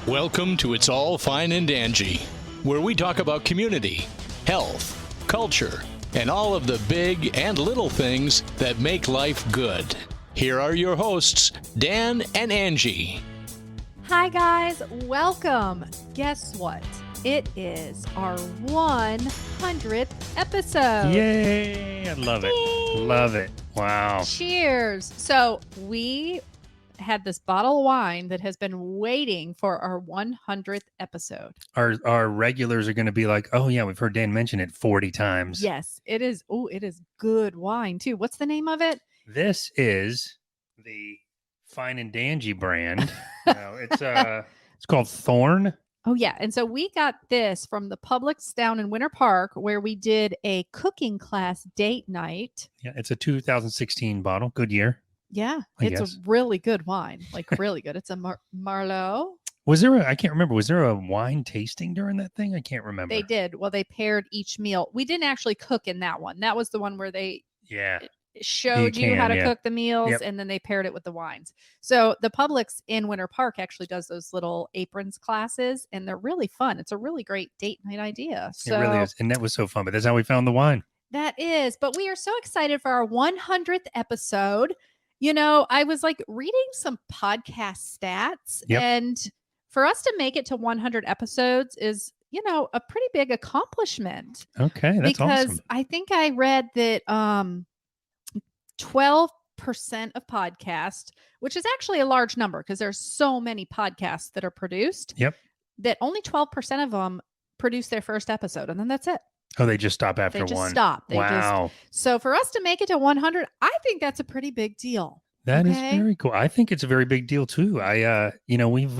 Welcome to It's All Fine and Danjee, where we talk about community, health, culture, and all of the big and little things that make life good. Here are your hosts, Dan and Angie. Hi guys, welcome. Guess what? It is our 100th episode. Yay! I love it. Love it. Wow. Cheers. So we had this bottle of wine that has been waiting for our 100th episode. Our regulars are going to be like, oh yeah, we've heard Dan mention it 40 times. Yes, it is. Oh, it is good wine too. What's the name of it? This is the Fine and Danjee brand. It's called Thorn. Oh yeah. And so we got this from the Publix down in Winter Park where we did a cooking class date night. Yeah, it's a 2016 bottle. Good year. Yeah, it's a really good wine, like really good. It's a Merlot. I can't remember. Was there a wine tasting during that thing? I can't remember. They did. Well, they paired each meal. We didn't actually cook in that one. That was the one where they showed you how to cook the meals, and then they paired it with the wines. So the Publix in Winter Park actually does those little aprons classes, and they're really fun. It's a really great date night idea. So, it really is. And that was so fun. But that's how we found the wine. That is. But we are so excited for our 100th episode. You know, I was like reading some podcast stats, and for us to make it to 100 episodes is, you know, a pretty big accomplishment. Okay, that's because awesome. I think I read that 12% of podcasts, which is actually a large number because there's so many podcasts that are produced. Yep. That only 12% of them produce their first episode, and then that's it. Oh, they just stop after one. They just stop. Wow. So for us to make it to 100, I think that's a pretty big deal. That is very cool. I think it's a very big deal too. We've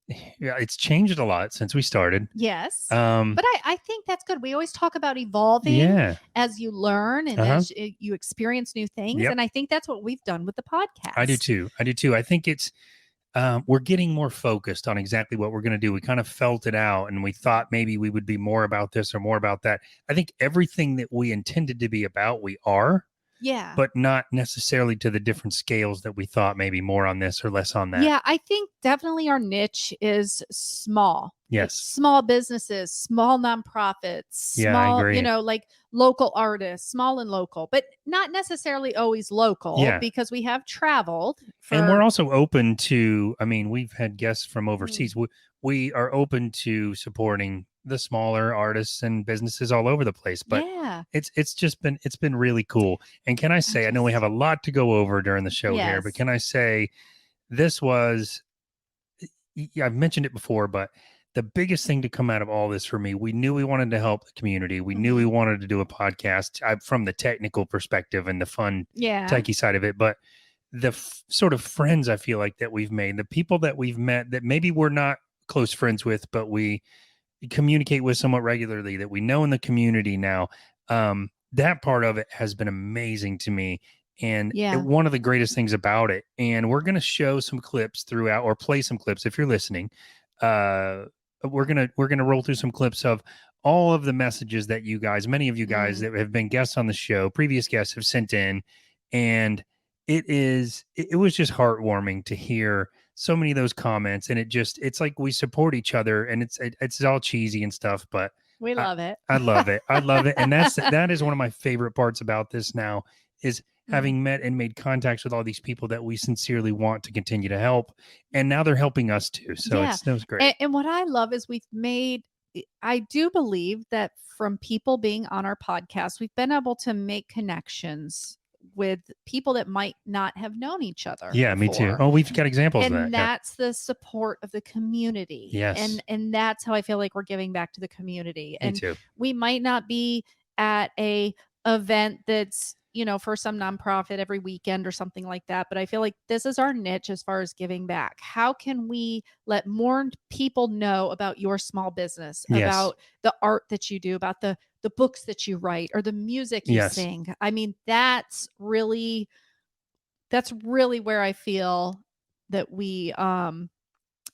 it's changed a lot since we started. Yes. But I think that's good. We always talk about evolving as you learn and as you experience new things. And I think that's what we've done with the podcast. I do too. I think it's we're getting more focused on exactly what we're going to do. We kind of felt it out and we thought maybe we would be more about this or more about that. I think everything that we intended to be about, we are. Yeah. But not necessarily to the different scales that we thought, maybe more on this or less on that. Yeah, I think definitely our niche is small. Yes. Like small businesses, small nonprofits, small, I agree. Like local artists, small and local, but not necessarily always local because we have traveled. And we're also open to, we've had guests from overseas. We are open to supporting the smaller artists and businesses all over the place, but it's been really cool. And can I say, I know we have a lot to go over during the show here, but can I say this was, I've mentioned it before, but the biggest thing to come out of all this for me, we knew we wanted to help the community. We knew we wanted to do a podcast from the technical perspective and the fun techie side of it, but the sort of friends I feel like that we've made, the people that we've met that maybe we're not close friends with, but we communicate with somewhat regularly, that we know in the community now, that part of it has been amazing to me. And one of the greatest things about it, and we're going to show some clips throughout, or play some clips if you're listening. We're gonna roll through some clips of all of the messages that you guys, many of you guys that have been guests on the show, previous guests, have sent in, and it was just heartwarming to hear so many of those comments. And it's like we support each other, and it's all cheesy and stuff, but we love it. I love it. I love it. And that is one of my favorite parts about this now, is having met and made contacts with all these people that we sincerely want to continue to help. And now they're helping us too. So that was great. And what I love is I do believe that from people being on our podcast, we've been able to make connections with people that might not have known each other. Yeah, before. Me too. Oh, we've got examples of that. And that's the support of the community. Yes. And that's how I feel like we're giving back to the community. Me too. We might not be at a event that's, for some nonprofit every weekend or something like that, but I feel like this is our niche as far as giving back. How can we let more people know about your small business, about the art that you do, about the books that you write, or the music you sing? That's really where I feel that we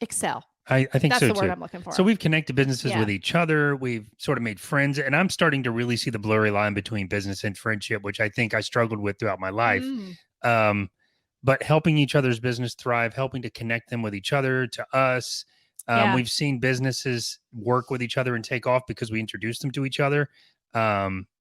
excel. I think that's so the too. word I'm looking for. So we've connected businesses with each other. We've sort of made friends, and I'm starting to really see the blurry line between business and friendship, which I think I struggled with throughout my life. But helping each other's business thrive, helping to connect them with each other, to us, We've seen businesses work with each other and take off because we introduced them to each other.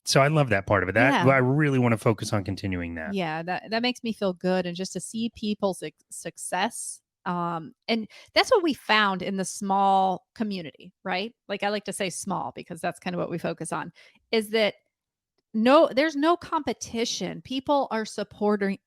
So I love that part of it. I really want to focus on continuing that. Yeah, that makes me feel good. And just to see people's success. And that's what we found in the small community, right? Like I like to say small because that's kind of what we focus on, is that there's no competition. People are supporting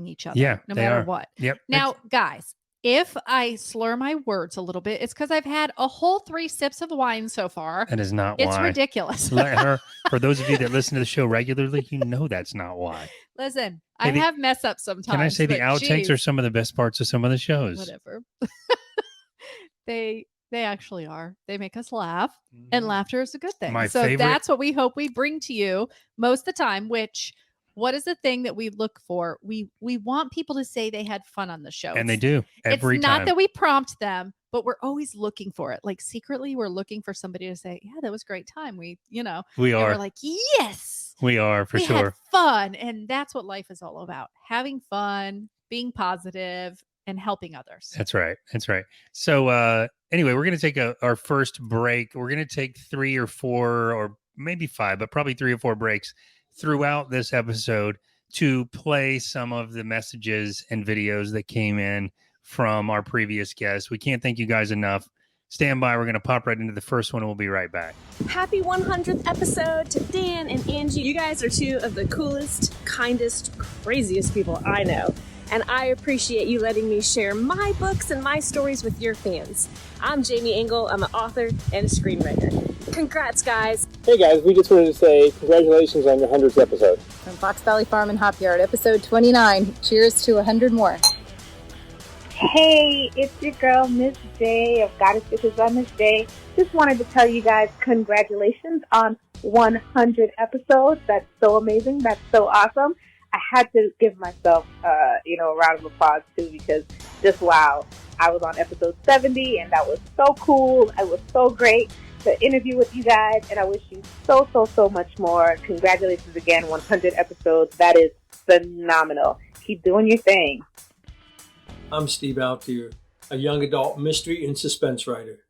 each other no matter what. Yep. Now, guys, if I slur my words a little bit, it's because I've had a whole 3 sips of wine so far. That is not why. It's ridiculous. For those of you that listen to the show regularly, that's not why. Listen, I have mess ups sometimes. Can I say the outtakes are some of the best parts of some of the shows? Whatever. They actually are. They make us laugh, and laughter is a good thing. That's what we hope we bring to you most of the time, what is the thing that we look for? We want people to say they had fun on the show. And they do every time. It's not that we prompt them, but we're always looking for it. Like secretly, we're looking for somebody to say, yeah, that was a great time. We are. We're like, yes. We are, for sure. We had fun. And that's what life is all about. Having fun, being positive, and helping others. That's right. So anyway, we're going to take our first break. We're going to take 3 or 4 or maybe 5, but probably 3 or 4 breaks throughout this episode to play some of the messages and videos that came in from our previous guests. We can't thank you guys enough. Stand by. We're going to pop right into the first one and we'll be right back. Happy 100th episode to Dan and Angie. You guys are 2 of the coolest, kindest, craziest people I know. And I appreciate you letting me share my books and my stories with your fans. I'm Jamie Engel. I'm an author and a screenwriter. Congrats, guys. Hey, guys. We just wanted to say congratulations on your 100th episode. From Fox Valley Farm and Hop Yard, episode 29. Cheers to 100 more. Hey, it's your girl, Miss J of Goddess Bitches on Miss J. Just wanted to tell you guys congratulations on 100 episodes. That's so amazing. That's so awesome. I had to give myself, a round of applause too, because just wow. I was on episode 70 and that was so cool. It was so great to interview with you guys, and I wish you so, so, so much more. Congratulations again, 100 episodes. That is phenomenal. Keep doing your thing. I'm Steve Altier, a young adult mystery and suspense writer.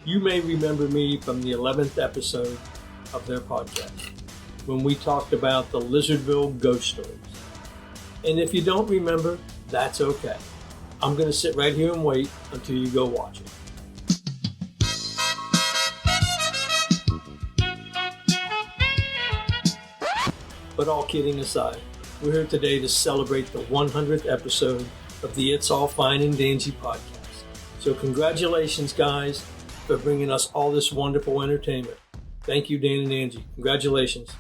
You may remember me from the 11th episode of their podcast, when we talked about the Lizardville ghost stories. And if you don't remember, that's okay. I'm going to sit right here and wait until you go watch it. But all kidding aside, we're here today to celebrate the 100th episode of the It's All Fine and Danjee podcast. So congratulations, guys, for bringing us all this wonderful entertainment. Thank you, Dan and Angie. Congratulations.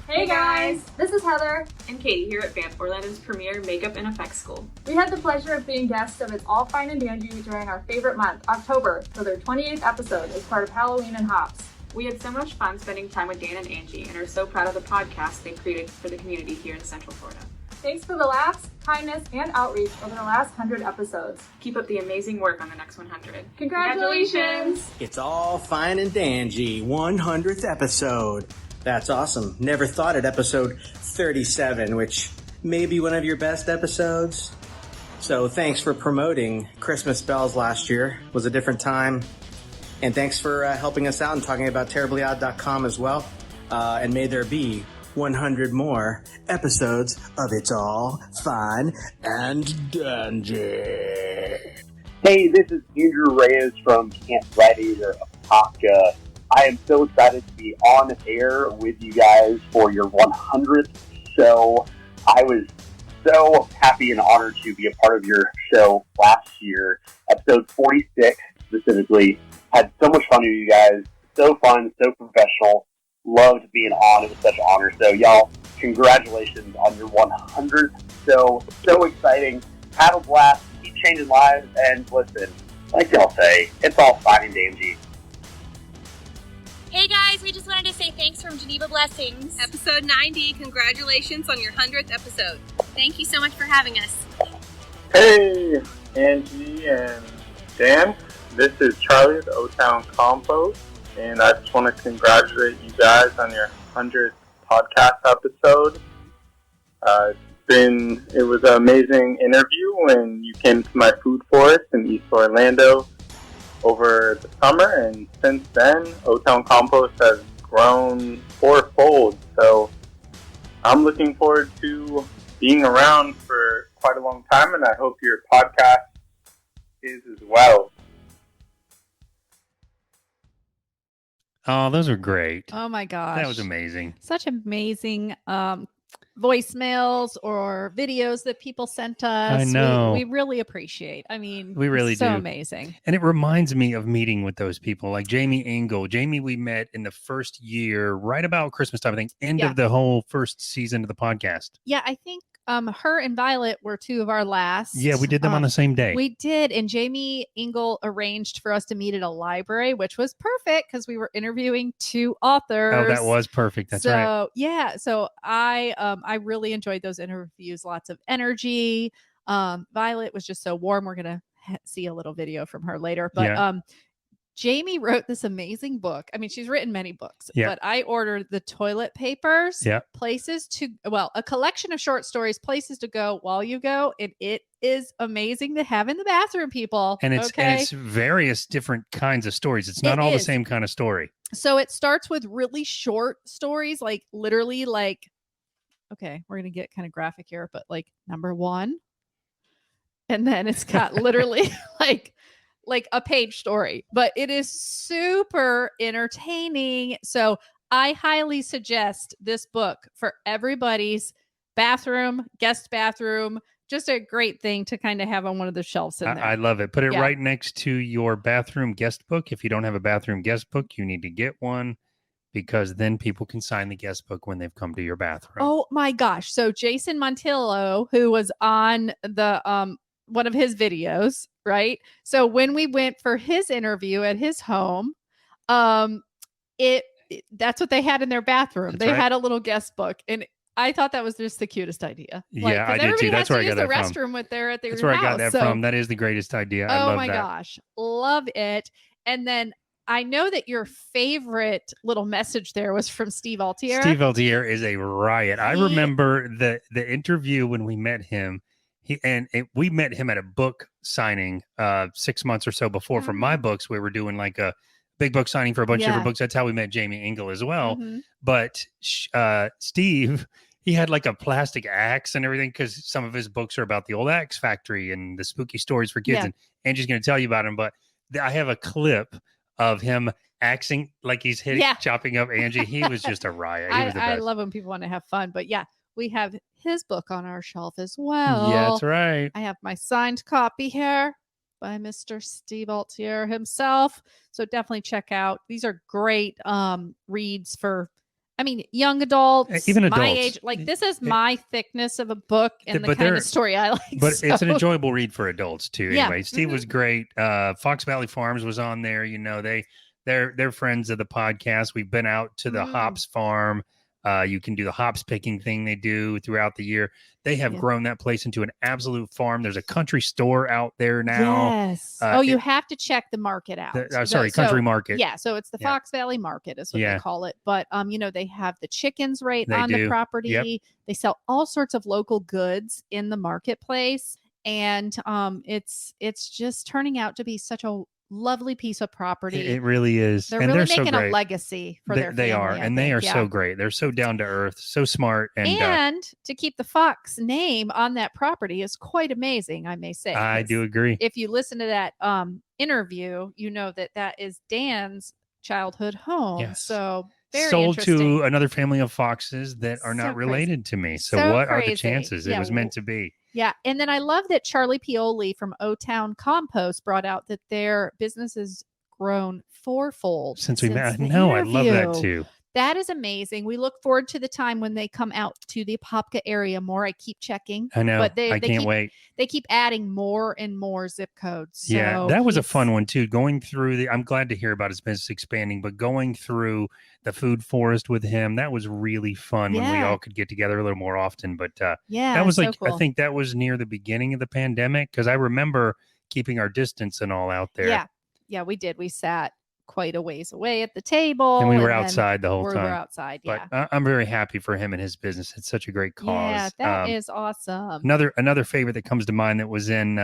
Hey guys, this is Heather and Katie here at Banff, Orlando's premier makeup and effects school. We had the pleasure of being guests of It's All Fine and Danjee during our favorite month, October, for their 28th episode as part of Halloween and Hops. We had so much fun spending time with Dan and Angie and are so proud of the podcast they've created for the community here in Central Florida. Thanks for the laughs, kindness, and outreach over the last 100 episodes. Keep up the amazing work on the next 100. Congratulations! It's All Fine and Danjee, 100th episode. That's awesome. Never thought at episode 37, which may be one of your best episodes. So thanks for promoting Christmas Bells last year. It was a different time. And thanks for helping us out and talking about terriblyodd.com as well. And may there be 100 more episodes of It's All Fine and Danjee. Hey, this is Andrew Reyes from Camp Gladiator of Apopka. I am so excited to be on air with you guys for your 100th show. I was so happy and honored to be a part of your show last year, episode 46 specifically. Had so much fun with you guys. So fun, so professional. Loved being on. It was such an honor. So y'all, congratulations on your 100th show. So exciting. Have a blast. Keep changing lives. And listen, like y'all say, it's all fine and Danjee. Hey guys, we just wanted to say thanks from Geneva Blessings. Episode 90, congratulations on your 100th episode. Thank you so much for having us. Hey, Angie and Dan. This is Charlie of the O-Town Compost, and I just want to congratulate you guys on your 100th podcast episode. It was an amazing interview when you came to my food forest in East Orlando over the summer, and since then, O-Town Compost has grown fourfold. So I'm looking forward to being around for quite a long time, and I hope your podcast is as well. Oh, those are great. Oh my gosh. That was amazing. Such amazing voicemails or videos that people sent us. I know. We really appreciate. I mean, we really so do. Amazing. And it reminds me of meeting with those people like Jamie Engel. Jamie, we met in the first year, right about Christmas time, I think, end of the whole first season of the podcast. Yeah, I think her and Violet were two of our last. Yeah, we did them on the same day. We did. And Jamie Engel arranged for us to meet at a library, which was perfect because we were interviewing two authors. Oh, that was perfect. That's right. So, yeah. So I really enjoyed those interviews. Lots of energy. Violet was just so warm. We're going to see a little video from her later. But Jamie wrote this amazing book. I mean, she's written many books, but I ordered the toilet papers, a collection of short stories, places to go while you go. And it is amazing to have in the bathroom, people. And it's various different kinds of stories. It's not all the same kind of story. So it starts with really short stories, like literally okay, we're going to get kind of graphic here, but like number 1. And then it's got literally like a page story, but it is super entertaining. So I highly suggest this book for everybody's bathroom, guest bathroom. Just a great thing to kind of have on one of the shelves in there. I love it. Put it right next to your bathroom guest book. If you don't have a bathroom guest book, you need to get one because then people can sign the guest book when they've come to your bathroom. Oh my gosh. So Jason Montillo, who was on the one of his videos, right? So when we went for his interview at his home, that's what they had in their bathroom. They had a little guest book, and I thought that was just the cutest idea. Yeah, I did too. That's where I got that from. Restroom with their That's where I got that from. That is the greatest idea. I love that. Oh my gosh, love it. And then I know that your favorite little message there was from Steve Altier. Steve Altier is a riot. I remember the interview when we met him. We met him at a book signing 6 months or so before for my books. We were doing like a big book signing for a bunch of different books. That's how we met Jamie Engel as well. But Steve, he had like a plastic axe and everything because some of his books are about the old axe factory and the spooky stories for kids. And Angie's going to tell you about him. But I have a clip of him axing like he's chopping up Angie. He was just a riot. He was the best. I love when people want to have fun. But yeah, we have his book on our shelf as well. Yeah, that's right. I have my signed copy here by Mr. Steve Altier himself. So definitely check out. These are great reads for, young adults, even adults. My age. Like this is my thickness of a book and the kind of story I like. But it's an enjoyable read for adults too. Anyway, Steve was great. Fox Valley Farms was on there. You know, they're friends of the podcast. We've been out to the hops farm. You can do the hops picking thing they do throughout the year. They have grown that place into an absolute farm. There's a country store out there now. Yes. You have to check the market out. Country market. Yeah. So it's the Fox Valley Market is what they call it. But, they have the chickens right on the property. Yep. They sell all sorts of local goods in the marketplace. And it's just turning out to be such a lovely piece of property. It really is. They're really making a legacy for their family. They are, and they are so great. They're so down to earth, so smart, and to keep the Fox name on that property is quite amazing, I may say. I do agree. If you listen to that interview, you know that is Dan's childhood home. Yes. So very sold to another family of foxes that are not related to me. So what are the chances? It was meant to be. Yeah. And then I love that Charlie Pioli from O-Town Compost brought out that their business has grown fourfold since we met. No, I love that too. That is amazing. We look forward to the time when they come out to the Apopka area more. I keep checking. I know. But I can't wait. They keep adding more and more zip codes. So yeah, that was a fun one too. Going through I'm glad to hear about his business expanding, but going through the food forest with him, that was really fun when we all could get together a little more often. But that was so cool. I think that was near the beginning of the pandemic because I remember keeping our distance and all out there. Yeah, we did. We sat quite a ways away at the table. And we were outside the whole time. We were outside, yeah. But I'm very happy for him and his business. It's such a great cause. Yeah, that is awesome. Another favorite that comes to mind that was in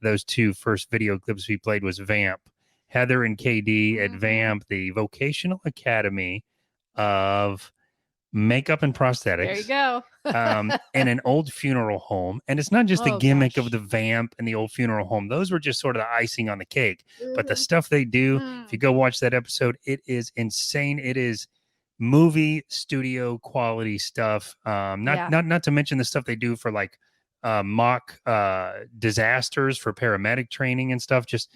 those 2 first video clips we played was Vamp. Heather and KD at Vamp, the Vocational Academy of Makeup and Prosthetics. There you go. In an old funeral home. And it's not just the gimmick of the Vamp and the old funeral home. Those were just sort of the icing on the cake. But the stuff they do, if you go watch that episode, it is insane. It is movie studio quality stuff. Not to mention the stuff they do for like mock disasters for paramedic training and stuff. Just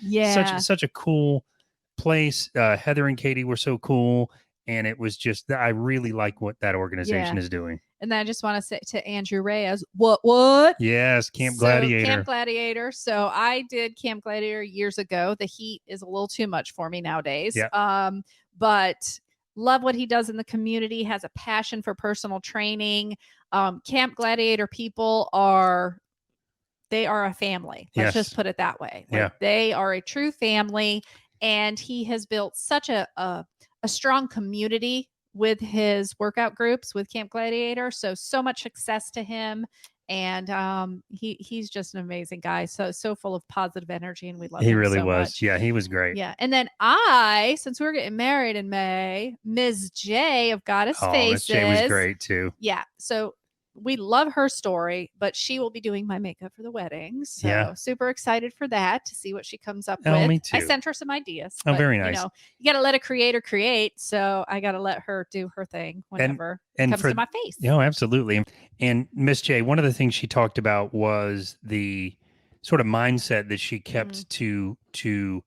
such a cool place. Heather and Katie were so cool. And it was just, I really like what that organization is doing. And then I just want to say to Andrew Reyes, what? Yes, Camp Gladiator. Camp Gladiator. So I did Camp Gladiator years ago. The heat is a little too much for me nowadays. Yeah. But love what he does in the community, has a passion for personal training. Camp Gladiator people they are a family. Let's just put it that way. They are a true family. And he has built such a strong community with his workout groups with Camp Gladiator. So much success to him. And he's just an amazing guy. So full of positive energy, and we love him. He really so was. much. Yeah, he was great. Yeah. And then since we're getting married in May, Ms. J of Goddess Faces. Ms. J was great too. Yeah. So we love her story, but she will be doing my makeup for the wedding. So super excited for that, to see what she comes up with. Me too. I sent her some ideas. Oh, very nice. You got to let a creator create. So I got to let her do her thing whenever it comes to my face. Oh, absolutely. And Miss J, one of the things she talked about was the sort of mindset that she kept to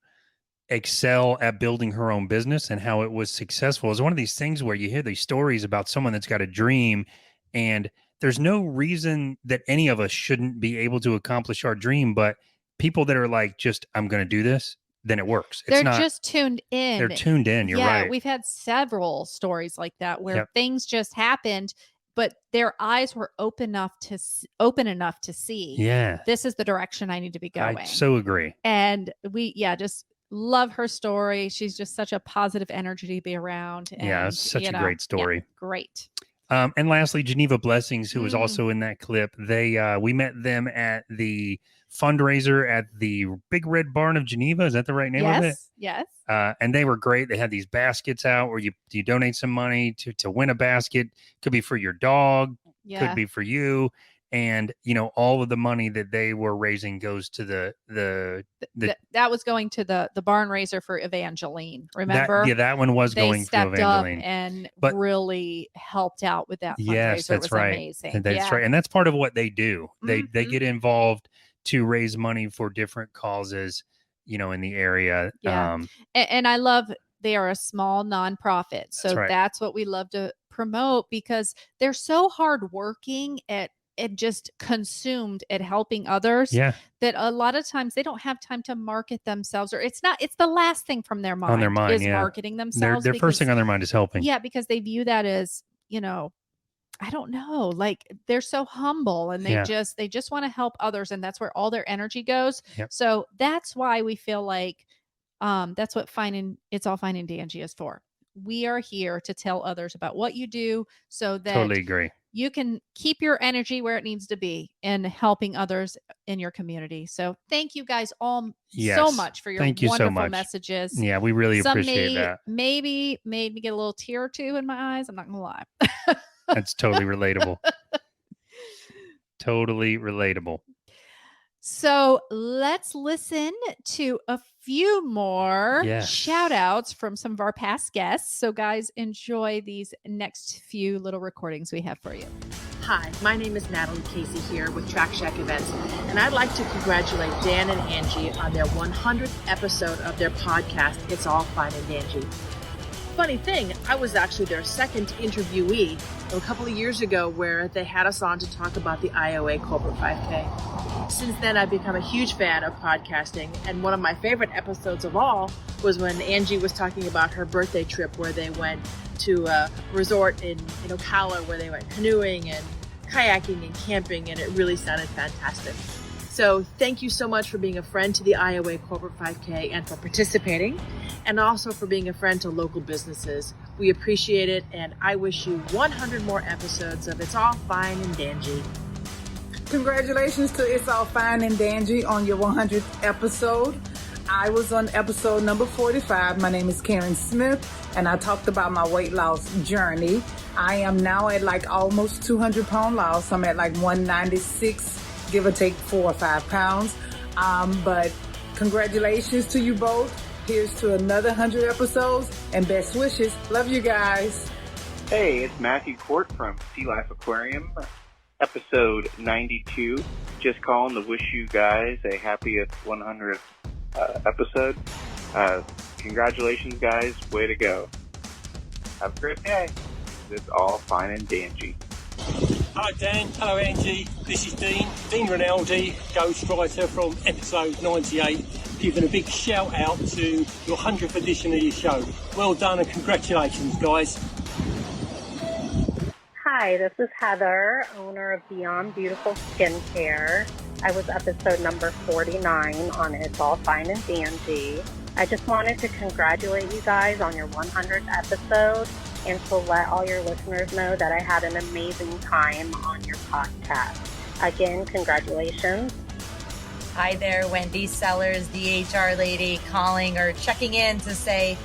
excel at building her own business, and how it was successful. It's one of these things where you hear these stories about someone that's got a dream, and there's no reason that any of us shouldn't be able to accomplish our dream, but people that are like, I'm going to do this, then it works. They're just tuned in. They're tuned in. You're right. We've had several stories like that where things just happened, but their eyes were open enough to see. Yeah. This is the direction I need to be going. I so agree. And we, just love her story. She's just such a positive energy to be around. And, it's such a great story. Yeah, great. And lastly, Geneva Blessings, who was also in that clip. We met them at the fundraiser at the Big Red Barn of Geneva. Is that the right name of it? Yes. And they were great. They had these baskets out where you donate some money to win a basket. Could be for your dog. Could be for you. And, all of the money that they were raising goes to that was going to the barn raiser for Evangeline. Remember? That one was going to Evangeline. Up and really helped out with that fundraiser. Yes, that's it was right. Amazing. That's right. And that's part of what they do. They get involved to raise money for different causes, in the area. Yeah. And I love, they are a small nonprofit. So that's what we love to promote, because they're so hardworking at just consumed at helping others that a lot of times they don't have time to market themselves, or it's the last thing from their mind, is marketing themselves. Their first thing on their mind is helping. Yeah, because they view that as, I don't know, like they're so humble, and they just want to help others, and that's where all their energy goes. Yep. So that's why we feel like that's what It's All Fine and Danjee is for. We are here to tell others about what you do, so that totally agree. You can keep your energy where it needs to be in helping others in your community. So thank you guys all so much for your wonderful messages. Yeah, we really appreciate that. Maybe made me get a little tear or two in my eyes. I'm not going to lie. That's totally relatable. Totally relatable. So let's listen to a few more shout outs from some of our past guests. So guys, enjoy these next few little recordings we have for you. Hi, my name is Natalie Casey here with Track Shack Events, and I'd like to congratulate Dan and Angie on their 100th episode of their podcast, It's All Fine and Danjee. Funny thing, I was actually their second interviewee a couple of years ago, where they had us on to talk about the IOA Corporate 5K. Since then, I've become a huge fan of podcasting, and one of my favorite episodes of all was when Angie was talking about her birthday trip, where they went to a resort in Ocala, where they went canoeing and kayaking and camping, and it really sounded fantastic. So thank you so much for being a friend to the Iowa Corporate 5K and for participating, and also for being a friend to local businesses. We appreciate it, and I wish you 100 more episodes of It's All Fine and Danjee. Congratulations to It's All Fine and Danjee on your 100th episode. I was on episode number 45. My name is Karen Smith, and I talked about my weight loss journey. I am now at like almost 200 pound loss. I'm at like 196, give or take 4 or 5 pounds. But congratulations to you both. Here's to another 100 episodes, and best wishes. Love you guys. Hey, it's Matthew Court from Sea Life Aquarium, episode 92. Just calling to wish you guys a happy 100th episode. Congratulations, guys. Way to go. Have a great day. It's all fine and Danjee. Hi Dan, hello Angie, this is Dean Rinaldi, ghostwriter from episode 98, giving a big shout out to your 100th edition of your show. Well done and congratulations guys. Hi, this is Heather, owner of Beyond Beautiful Skincare. I was episode number 49 on It's All Fine and Danjee. I just wanted to congratulate you guys on your 100th episode and to let all your listeners know that I had an amazing time on your podcast. Again, congratulations. Hi there, Wendy Sellers, the HR lady, calling or checking in to say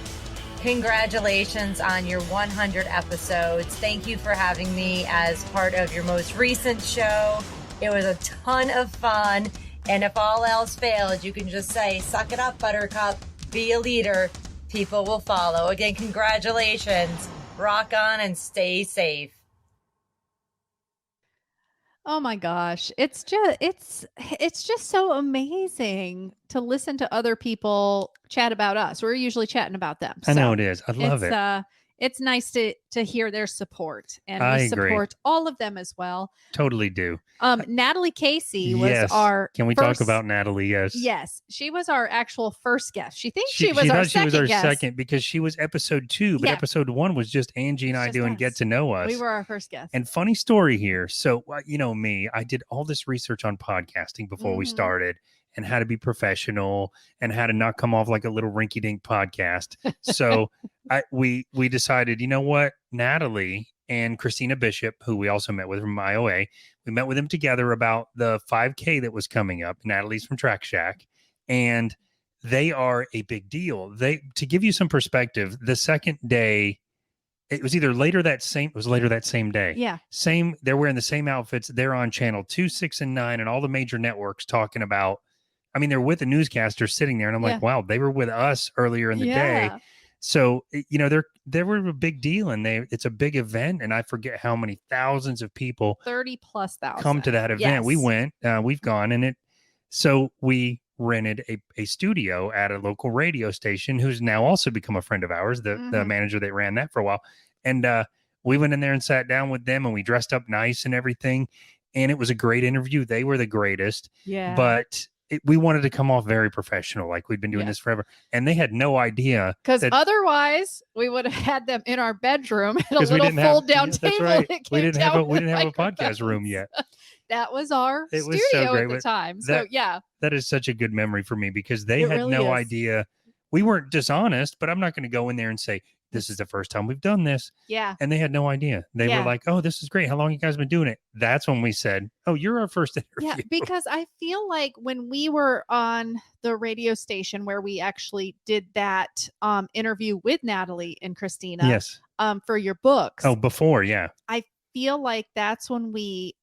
congratulations on your 100 episodes. Thank you for having me as part of your most recent show. It was a ton of fun. And if all else fails, you can just say, suck it up, Buttercup. Be a leader. People will follow. Again, congratulations. Rock on and stay safe. Oh my gosh. It's just so amazing to listen to other people chat about us. We're usually chatting about them. I know it is. I love it. It's nice to hear their support, and I we agree. support all of them as well. Totally do. Natalie Casey was Yes. our Can we first, talk about Natalie? Yes. Yes, she was our actual first guest. She thinks She she was our thought she was second our guest. second because she was episode 2, but Yeah. episode 1 was just Angie and I doing Get to Know Us. We were our first guest. And funny story here. So, you know me, I did all this research on podcasting before we started, and how to be professional and how to not come off like a little rinky dink podcast. So we decided, you know what, Natalie and Christina Bishop, who we also met with from IOA, we met with them together about the 5K that was coming up. Natalie's from Track Shack, and they are a big deal. To give you some perspective, the second day, it was later that same day. Yeah. They're wearing the same outfits. They're on channel 2, 6, and 9 and all the major networks talking about, I mean, they're with the newscaster sitting there, and I'm like, wow, they were with us earlier in the day. So, you know, they were a big deal, and it's a big event, and I forget how many thousands of people 30,000+ come to that event. Yes. We went, we've gone, and so we rented a studio at a local radio station, who's now also become a friend of ours, the manager that ran that for a while. And we went in there and sat down with them, and we dressed up nice and everything. And it was a great interview. They were the greatest. Yeah. But we wanted to come off very professional, like we'd been doing this forever. And they had no idea. Because otherwise, we would have had them in our bedroom at a 'Cause we little didn't have- fold-down That's table. right. that We came didn't have down a with podcast microphones. room yet. That was our It was studio so great. at the But time. So, yeah. That is such a good memory for me, because they It had really no is. idea. We weren't dishonest, but I'm not going to go in there and say, this is the first time we've done this. Yeah. And they had no idea. They Yeah. were like, oh, this is great. How long you guys been doing it? That's when we said, oh, you're our first interview. Yeah, because I feel like when we were on the radio station where we actually did that interview with Natalie and Christina Yes. For your books. Oh, before. Yeah. I feel like that's when we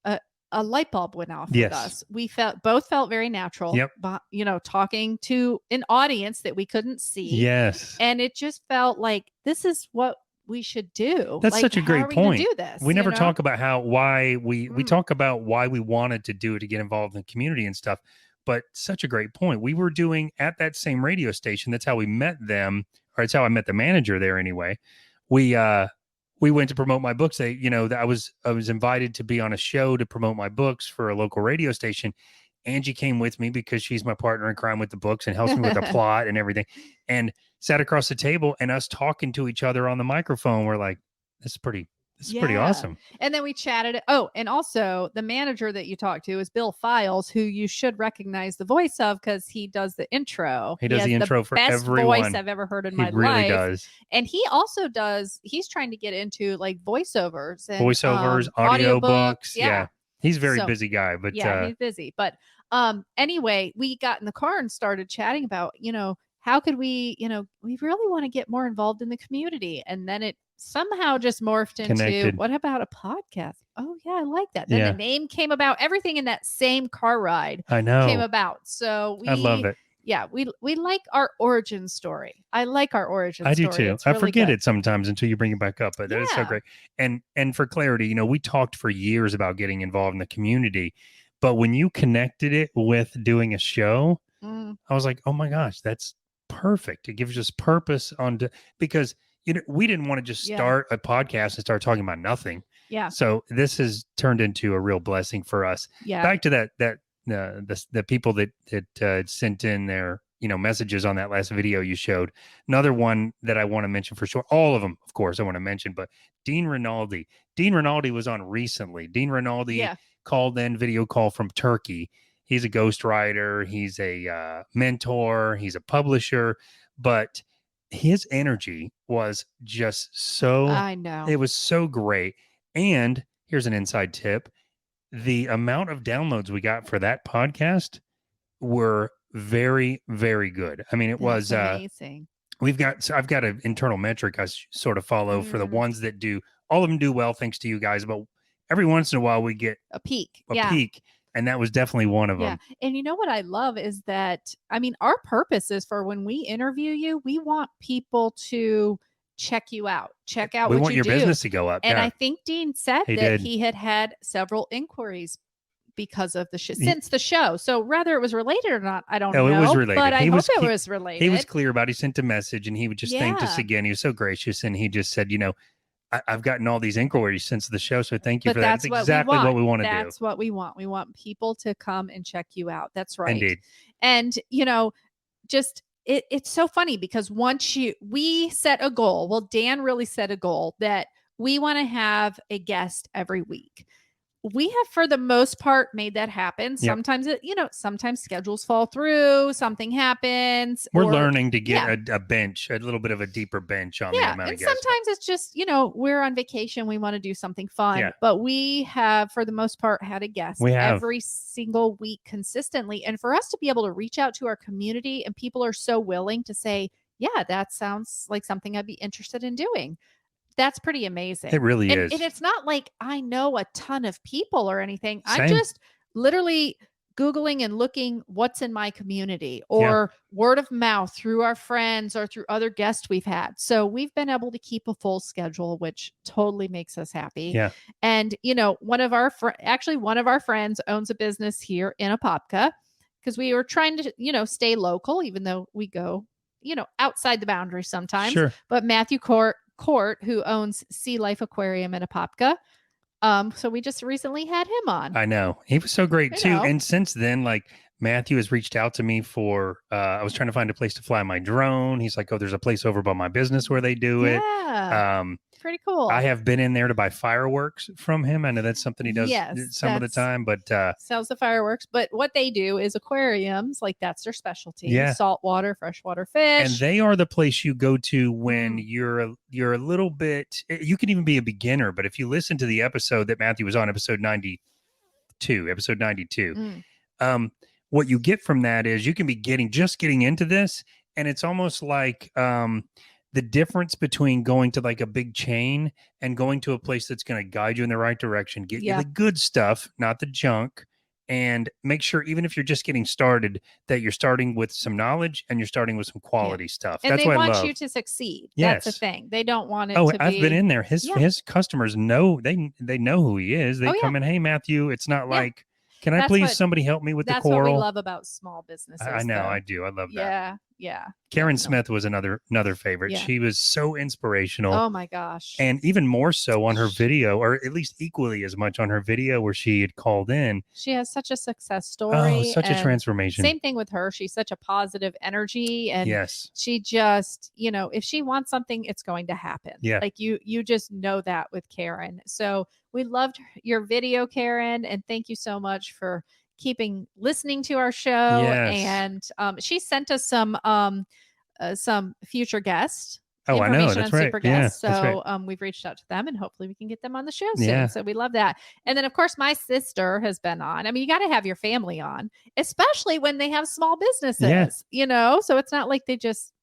a light bulb went off Yes. with us. We both felt very natural. Yep. But, you know, talking to an audience that we couldn't see. Yes. And it just felt like this is what we should do. That's Like, such a how great are we gonna point. do this? We never you know? talk about we talk about why we wanted to do it, to get involved in the community and stuff. But such a great point. We were doing at that same radio station. That's how we met them, or it's how I met the manager there anyway. We went to promote my books. I was invited to be on a show to promote my books for a local radio station. Angie came with me because she's my partner in crime with the books and helps me with the plot and everything, and sat across the table, and us talking to each other on the microphone. We're like, this is pretty This is pretty awesome. And then we chatted. Oh, and also the manager that you talked to is Bill Files, who you should recognize the voice of because he does the intro. He does the intro for everyone. Best voice I've ever heard in my life. He really does. And he also does. He's trying to get into like voiceovers, and, audiobooks. Yeah. He's a very So, busy guy, but yeah, he's busy. But anyway, we got in the car and started chatting about, how could we, we really want to get more involved in the community. And then it somehow just morphed into, Connected. what about a podcast? Oh, yeah, I like that. Then the name came about. Everything in that same car ride I know. came about. So I love it. Yeah, we like our origin story. I like our origin story. I do too. It's I really forget good. it sometimes until you bring it back up, but that is so great. And for clarity, we talked for years about getting involved in the community, but when you connected it with doing a show, I was like, oh my gosh, that's perfect. It gives us purpose because we didn't want to just start a podcast and start talking about nothing. Yeah. So this has turned into a real blessing for us. Yeah. Back to the people that sent in their messages on that last video you showed. Another one that I want to mention for sure. All of them, of course, I want to mention, but Dean Rinaldi. Dean Rinaldi was on recently. Dean Rinaldi called in video call from Turkey. He's a ghostwriter. He's a mentor. He's a publisher, but his energy was just so. I know. It was so great. And here's an inside tip. The amount of downloads we got for that podcast were very, very good. I mean, it was amazing. I've got an internal metric I sort of follow for the ones that do, all of them do well, thanks to you guys. But every once in a while we get a peak. And that was definitely one of them. And you know what I love is that, our purpose is for when we interview you, we want people to check you out, check out We what want you your do. business to go up. And I think Dean said He that did. he had several inquiries because of the since the show. So whether it was related or not, I don't know. It was related. But I hope it was related. He was clear about it. He sent a message and he would just thanked us again. He was so gracious. And he just said, I've gotten all these inquiries since the show. So thank you for that. That's exactly what we want to do. That's what we want. We want people to come and check you out. That's right. Indeed. And, it's so funny because we set a goal. Well, Dan really set a goal that we want to have a guest every week. We have, for the most part, made that happen. Sometimes sometimes schedules fall through, something happens. We're learning to get a bench, a little bit of a deeper bench on the amount of guests. Sometimes it's just, we're on vacation. We want to do something fun, but we have, for the most part, had a guest every single week consistently. And for us to be able to reach out to our community and people are so willing to say, yeah, that sounds like something I'd be interested in doing. That's pretty amazing. It really is. And it's not like I know a ton of people or anything. Same. I'm just literally Googling and looking what's in my community or word of mouth through our friends or through other guests we've had. So we've been able to keep a full schedule, which totally makes us happy. Yeah. And, one of our friends owns a business here in Apopka because we were trying to, stay local, even though we go, outside the boundaries sometimes. Sure. But Matthew Court, who owns Sea Life Aquarium in Apopka. So we just recently had him on. I know. He was so great too. And since then, Matthew has reached out to me for, I was trying to find a place to fly my drone. He's like, oh, there's a place over by my business where they do it. Pretty cool. I have been in there to buy fireworks from him. I know that's something he does some of the time, but sells the fireworks. But what they do is aquariums, that's their specialty. Yeah. Saltwater, freshwater fish. And they are the place you go to when you're a little bit, you can even be a beginner, but if you listen to the episode that Matthew was on, episode 92, what you get from that is you can be getting into this. And it's almost like, the difference between going to a big chain and going to a place that's going to guide you in the right direction, get you the good stuff, not the junk, and make sure, even if you're just getting started, that you're starting with some knowledge and you're starting with some quality stuff. And that's they what I want love. You to succeed. Yes. That's the thing. They don't want it to be. I've been in there. His customers know, they know who he is. They come in, hey, Matthew, it's not can I please somebody help me with the coral? That's what we love about small businesses. I know, though. I do. I love that. Yeah. Karen Smith was another favorite. Yeah. She was so inspirational. Oh my gosh. And even more so on her video, or at least equally as much on her video where she had called in. She has such a success story. Oh, such a and transformation. Same thing with her. She's such a positive energy. And yes, she just, if she wants something, it's going to happen. Yeah. Like you just know that with Karen. So we loved your video, Karen. And thank you so much for listening to our show. Yes. And she sent us some future guests. Oh, I know. That's That's on right. Super Guests. Yeah, that's So right. we've reached out to them and hopefully we can get them on the show soon. Yeah. So we love that. And then, of course, my sister has been on. I mean, you got to have your family on, especially when they have small businesses, So it's not like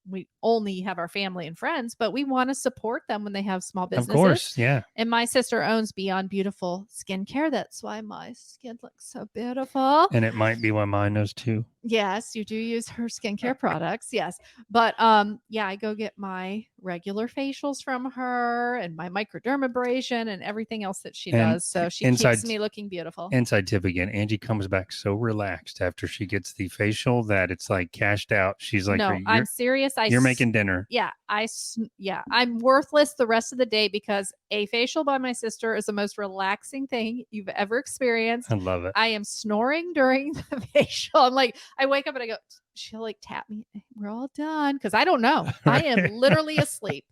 we only have our family and friends, but we want to support them when they have small businesses. Of course. Yeah. And my sister owns Beyond Beautiful Skincare. That's why my skin looks so beautiful. And it might be why mine does too. Yes, you do use her skincare products. Yes. But I go get my regular facials from her and my microdermabrasion and everything else that she does. So she keeps me looking beautiful. Inside tip again. Angie comes back so relaxed after she gets the facial that it's like cashed out. She's like, no, I'm serious. You're making dinner. Yeah. I'm worthless the rest of the day because a facial by my sister is the most relaxing thing you've ever experienced. I love it. I am snoring during the facial. I'm like, I wake up and I go, she'll like tap me. We're all done. Cause I don't know. I am literally asleep.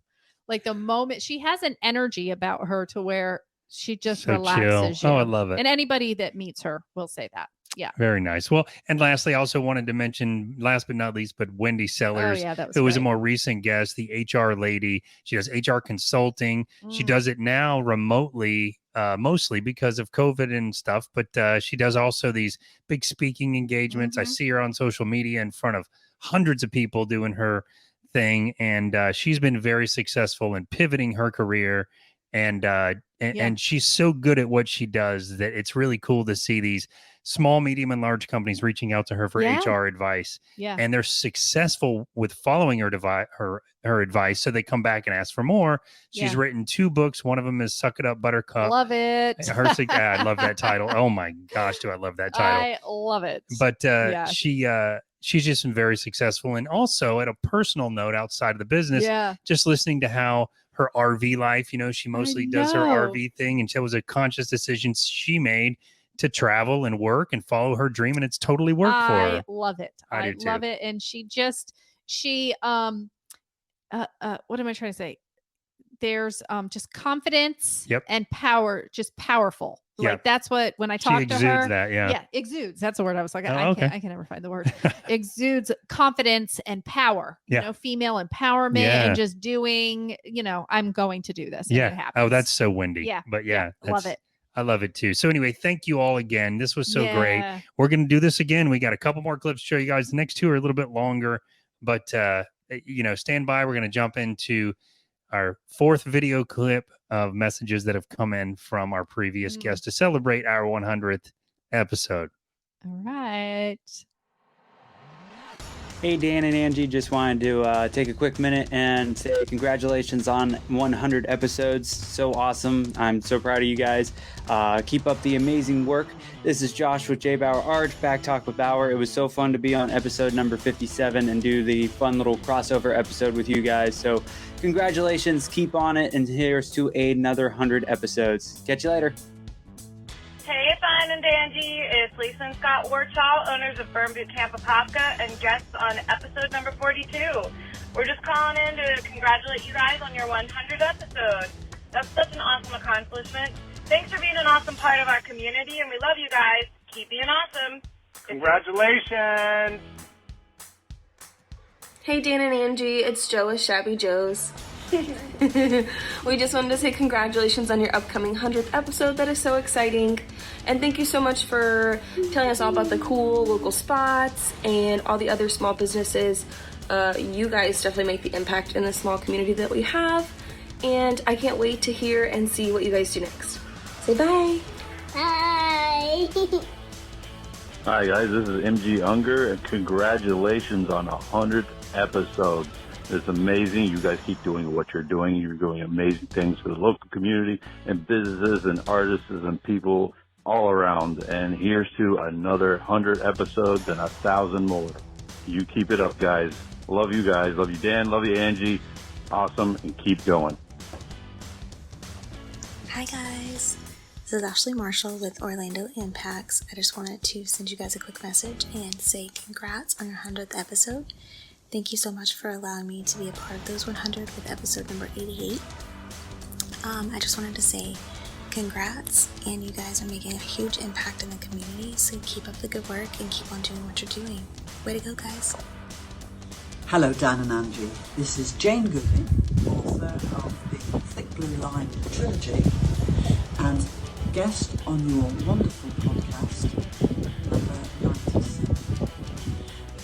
Like the moment she has an energy about her to where she just relaxes chill. you. Oh, I love it. And anybody that meets her will say that. Yeah. Very nice. Well, and lastly, I also wanted to mention, last but not least, but Wendy Sellers, who was a more recent guest, the HR lady. She does HR consulting. She does it now remotely, mostly because of COVID and stuff. But she does also these big speaking engagements. I see her on social media in front of hundreds of people doing her thing. And she's been very successful in pivoting her career. And she's so good at what she does that it's really cool to see these small, medium, and large companies reaching out to her for HR advice. Yeah. And they're successful with following her advice. So they come back and ask for more. She's written 2 books. One of them is Suck It Up, Buttercup. Love it. I love that title. Oh my gosh, do I love that title. I love it. But she's just been very successful. And also at a personal note outside of the business, just listening to how her RV life, she mostly does her RV thing. And it was a conscious decision she made to travel and work and follow her dream. And it's totally worked for her. I love it. I love it. And what am I trying to say? There's just confidence and power, just powerful. Like that's what, when I talk to her, exudes. That's the word I was like, I can never find the word. Exudes confidence and power, female empowerment and just doing, I'm going to do this. And it happens. Oh, that's so Wendy. Yeah. But love it. I love it too. So anyway, thank you all again. This was so great. We're going to do this again. We got a couple more clips to show you guys. The next 2 are a little bit longer, but stand by. We're going to jump into our 4th video clip of messages that have come in from our previous guest to celebrate our 100th episode. All right. Hey, Dan and Angie, just wanted to take a quick minute and say congratulations on 100 episodes. So awesome. I'm so proud of you guys. Keep up the amazing work. This is Josh with J. Bauer Arch, Back Talk with Bauer. It was so fun to be on episode number 57 and do the fun little crossover episode with you guys. So congratulations, keep on it, and here's to another 100 episodes. Catch you later. Hey, Fine and Danjee. It's Lisa and Scott Warchall, owners of Burn Boot Camp Apopka, and guests on episode number 42. We're just calling in to congratulate you guys on your 100th episode. That's such an awesome accomplishment. Thanks for being an awesome part of our community, and we love you guys. Keep being awesome. Congratulations. Hey, Dan and Angie. It's Joe with Shabby Joe's. We just wanted to say congratulations on your upcoming 100th episode. That is so exciting. And thank you so much for telling us all about the cool local spots and all the other small businesses. You guys definitely make the impact in the small community that we have. And I can't wait to hear and see what you guys do next. Say bye. Bye. Hi guys, this is MG Unger, and congratulations on 100th episode. It's amazing. You guys keep doing what you're doing. You're doing amazing things for the local community and businesses and artists and people all around. And here's to another 100 episodes and 1,000 more. You keep it up, guys. Love you guys. Love you, Dan. Love you, Angie. Awesome, and keep going. Hi guys, this is Ashley Marshall with Orlando Impacts. I just wanted to send you guys a quick message and say congrats on your 100th episode. Thank you so much for allowing me to be a part of those 100 with episode number 88. I just wanted to say congrats, and you guys are making a huge impact in the community, so keep up the good work and keep on doing what you're doing. Way to go, guys. Hello, Dan and Angie. This is Jane Gooding, author of the Thick Blue Line trilogy and guest on your wonderful podcast, number 97.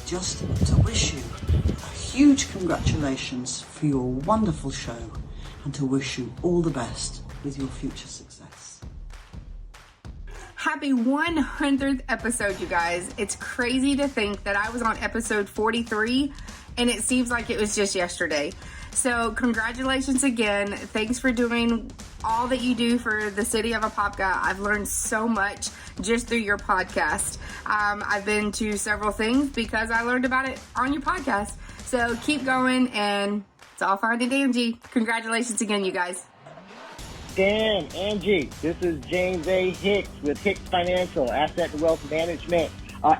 Just to wish you a huge congratulations for your wonderful show and to wish you all the best with your future success. Happy 100th episode, you guys. It's crazy to think that I was on episode 43 and it seems like it was just yesterday. So congratulations again. Thanks for doing all that you do for the city of Apopka. I've learned so much just through your podcast. I've been to several things because I learned about it on your podcast. So keep going, and it's all fine and Danjee. Congratulations again, you guys. Dan, Angie, this is James A. Hicks with Hicks Financial Asset and Wealth Management.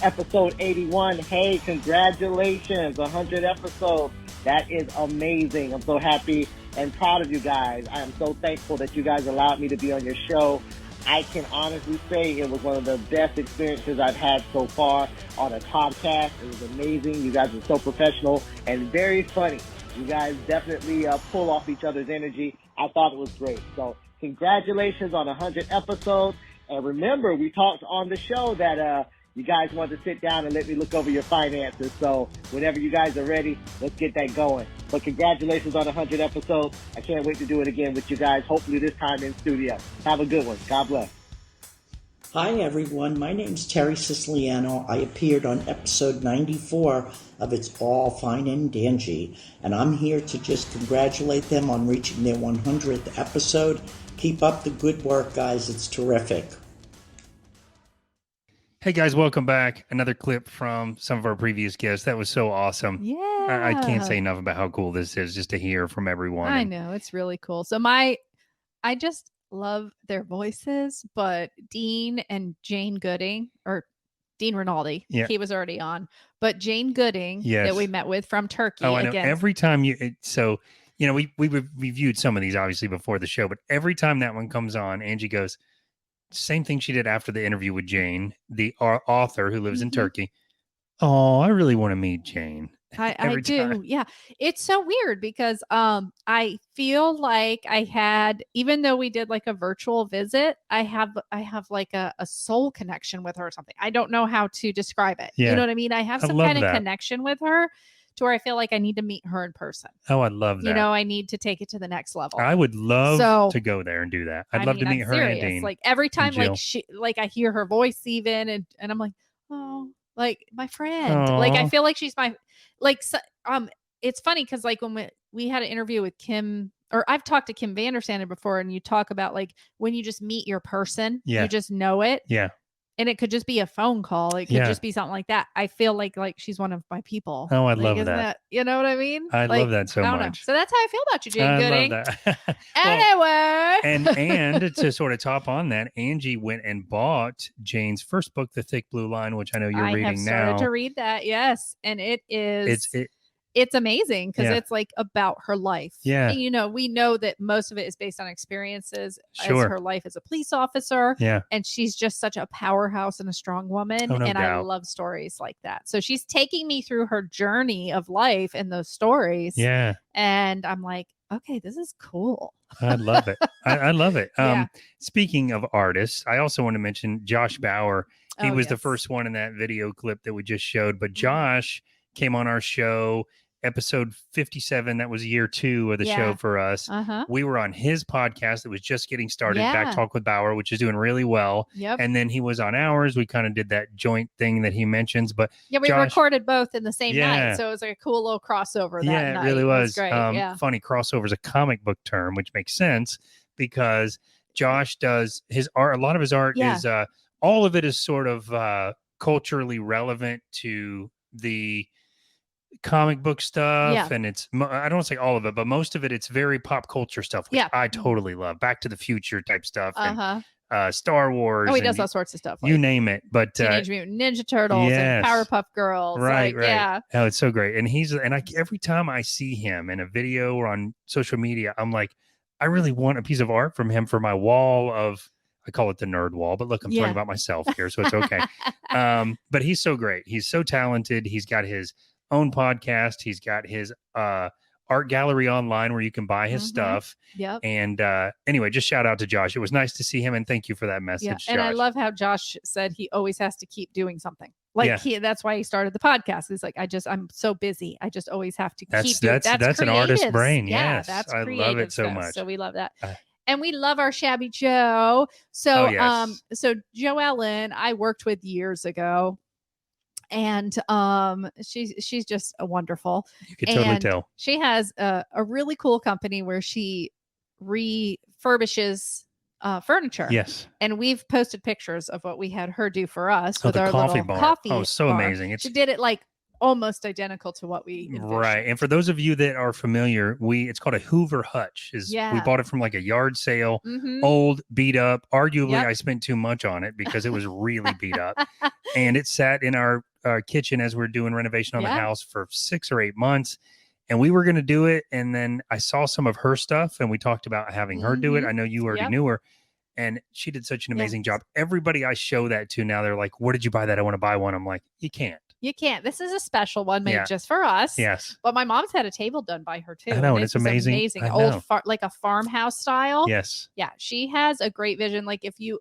Episode 81. Hey, congratulations, 100 episodes. That is amazing. I'm so happy and proud of you guys. I am so thankful that you guys allowed me to be on your show. I can honestly say it was one of the best experiences I've had so far on a podcast. It was amazing. You guys are so professional and very funny. You guys definitely pull off each other's energy. I thought it was great. So congratulations on 100 episodes. And remember, we talked on the show that you guys want to sit down and let me look over your finances. So whenever you guys are ready, let's get that going. But congratulations on 100 episodes. I can't wait to do it again with you guys, hopefully this time in studio. Have a good one. God bless. Hi, everyone. My name's Terry Siciliano. I appeared on episode 94 of It's All Fine and Danjee, and I'm here to just congratulate them on reaching their 100th episode. Keep up the good work, guys. It's terrific. Hey guys, welcome back. Another clip from some of our previous guests. That was so awesome. Yeah. I can't say enough about how cool this is just to hear from everyone. I know, it's really cool. So I just love their voices, but Dean and Jane Gooding, or Dean Rinaldi, he was already on, but Jane Gooding that we met with from Turkey. Oh, I know. Every time we reviewed some of these obviously before the show, but every time that one comes on, Angie goes, same thing she did after the interview with Jane, the author who lives in Turkey. Oh, I really want to meet Jane. I do. Yeah. It's so weird because I feel like I had, even though we did like a virtual visit, I have like a soul connection with her or something. I don't know how to describe it. Yeah. You know what I mean? I have some kind of connection with her to where I feel like I need to meet her in person. Oh, I love that. You know, I need to take it to the next level. I would love to go there and do that. I'd love to meet her and Dean. Like every time like I hear her voice even and I'm like, oh, like my friend. Aww. Like I feel like she's my it's funny because like when we had an interview with Kim, or I've talked to Kim Vandersanden before, and you talk about like when you just meet your person, you just know it. Yeah. And it could just be a phone call. It could just be something like that. I feel like she's one of my people. Oh, I like, love that. You know what I mean? I love that so much. Know. So that's how I feel about you, Jane Gooding. I love that. Anyway. and to sort of top on that, Angie went and bought Jane's first book, The Thick Blue Line, which I know you're reading now. I started to read that, yes. And it is... It's amazing because it's like about her life. Yeah. And, you know, we know that most of it is based on experiences as her life as a police officer. Yeah. And she's just such a powerhouse and a strong woman. Oh, no doubt. I love stories like that. So she's taking me through her journey of life and those stories. Yeah. And I'm like, okay, this is cool. I love it. I love it. Yeah. Speaking of artists, I also want to mention Josh Bauer. He was the first one in that video clip that we just showed, but Josh came on our show. Episode 57, that was year 2 of the show for us. We were on his podcast that was just getting started, Back Talk with Bauer, which is doing really well. Yep. And then he was on ours. We kind of did that joint thing that he mentions. But we Josh, recorded both in the same night. So it was like a cool little crossover that night. Yeah, it really was. Great. Funny, crossover is a comic book term, which makes sense because Josh does his art. A lot of his art is, all of it is sort of culturally relevant to the comic book stuff, and it's, I don't want to say all of it, but most of it, it's very pop culture stuff, which I totally love. Back to the Future type stuff, and Star Wars. Oh, he does all sorts of stuff. Like, you name it. But Teenage Mutant Ninja Turtles and Powerpuff Girls. Right. Yeah. Oh, it's so great. And every time I see him in a video or on social media, I'm like, I really want a piece of art from him for my wall of, I call it the nerd wall, but look, I'm talking about myself here, so it's okay. But he's so great. He's so talented. He's got his own podcast. He's got his art gallery online where you can buy his stuff. Yep. And anyway, just shout out to Josh. It was nice to see him, and thank you for that message, Yeah. And Josh. I love how Josh said he always has to keep doing something. Like that's why he started the podcast. He's like, I'm so busy. I just always have to keep doing. That's an artist brain. Yeah, Yes. that's I love it so stuff. much. So we love that. And we love our Shabby Joe. So so Joe Ellen, I worked with years ago. And she's just a wonderful. You can totally tell. She has a really cool company where she refurbishes furniture. Yes. And we've posted pictures of what we had her do for us with the our coffee little bar. coffee. Oh, so bar. amazing. She did it like almost identical to what we envisioned. Right. And for those of you that are familiar, it's called a Hoover Hutch. We bought it from like a yard sale, old, beat up. Arguably, I spent too much on it because it was really beat up. And it sat in our kitchen as we're doing renovation on the house for 6 or 8 months. And we were going to do it. And then I saw some of her stuff and we talked about having her do it. I know you already knew her. And she did such an amazing job. Everybody I show that to now, they're like, where did you buy that? I want to buy one. I'm like, you can't. You can't. This is a special one made just for us. Yes. But my mom's had a table done by her too. I know. And it's amazing. Amazing. Old, like a farmhouse style. Yes. Yeah. She has a great vision. Like if you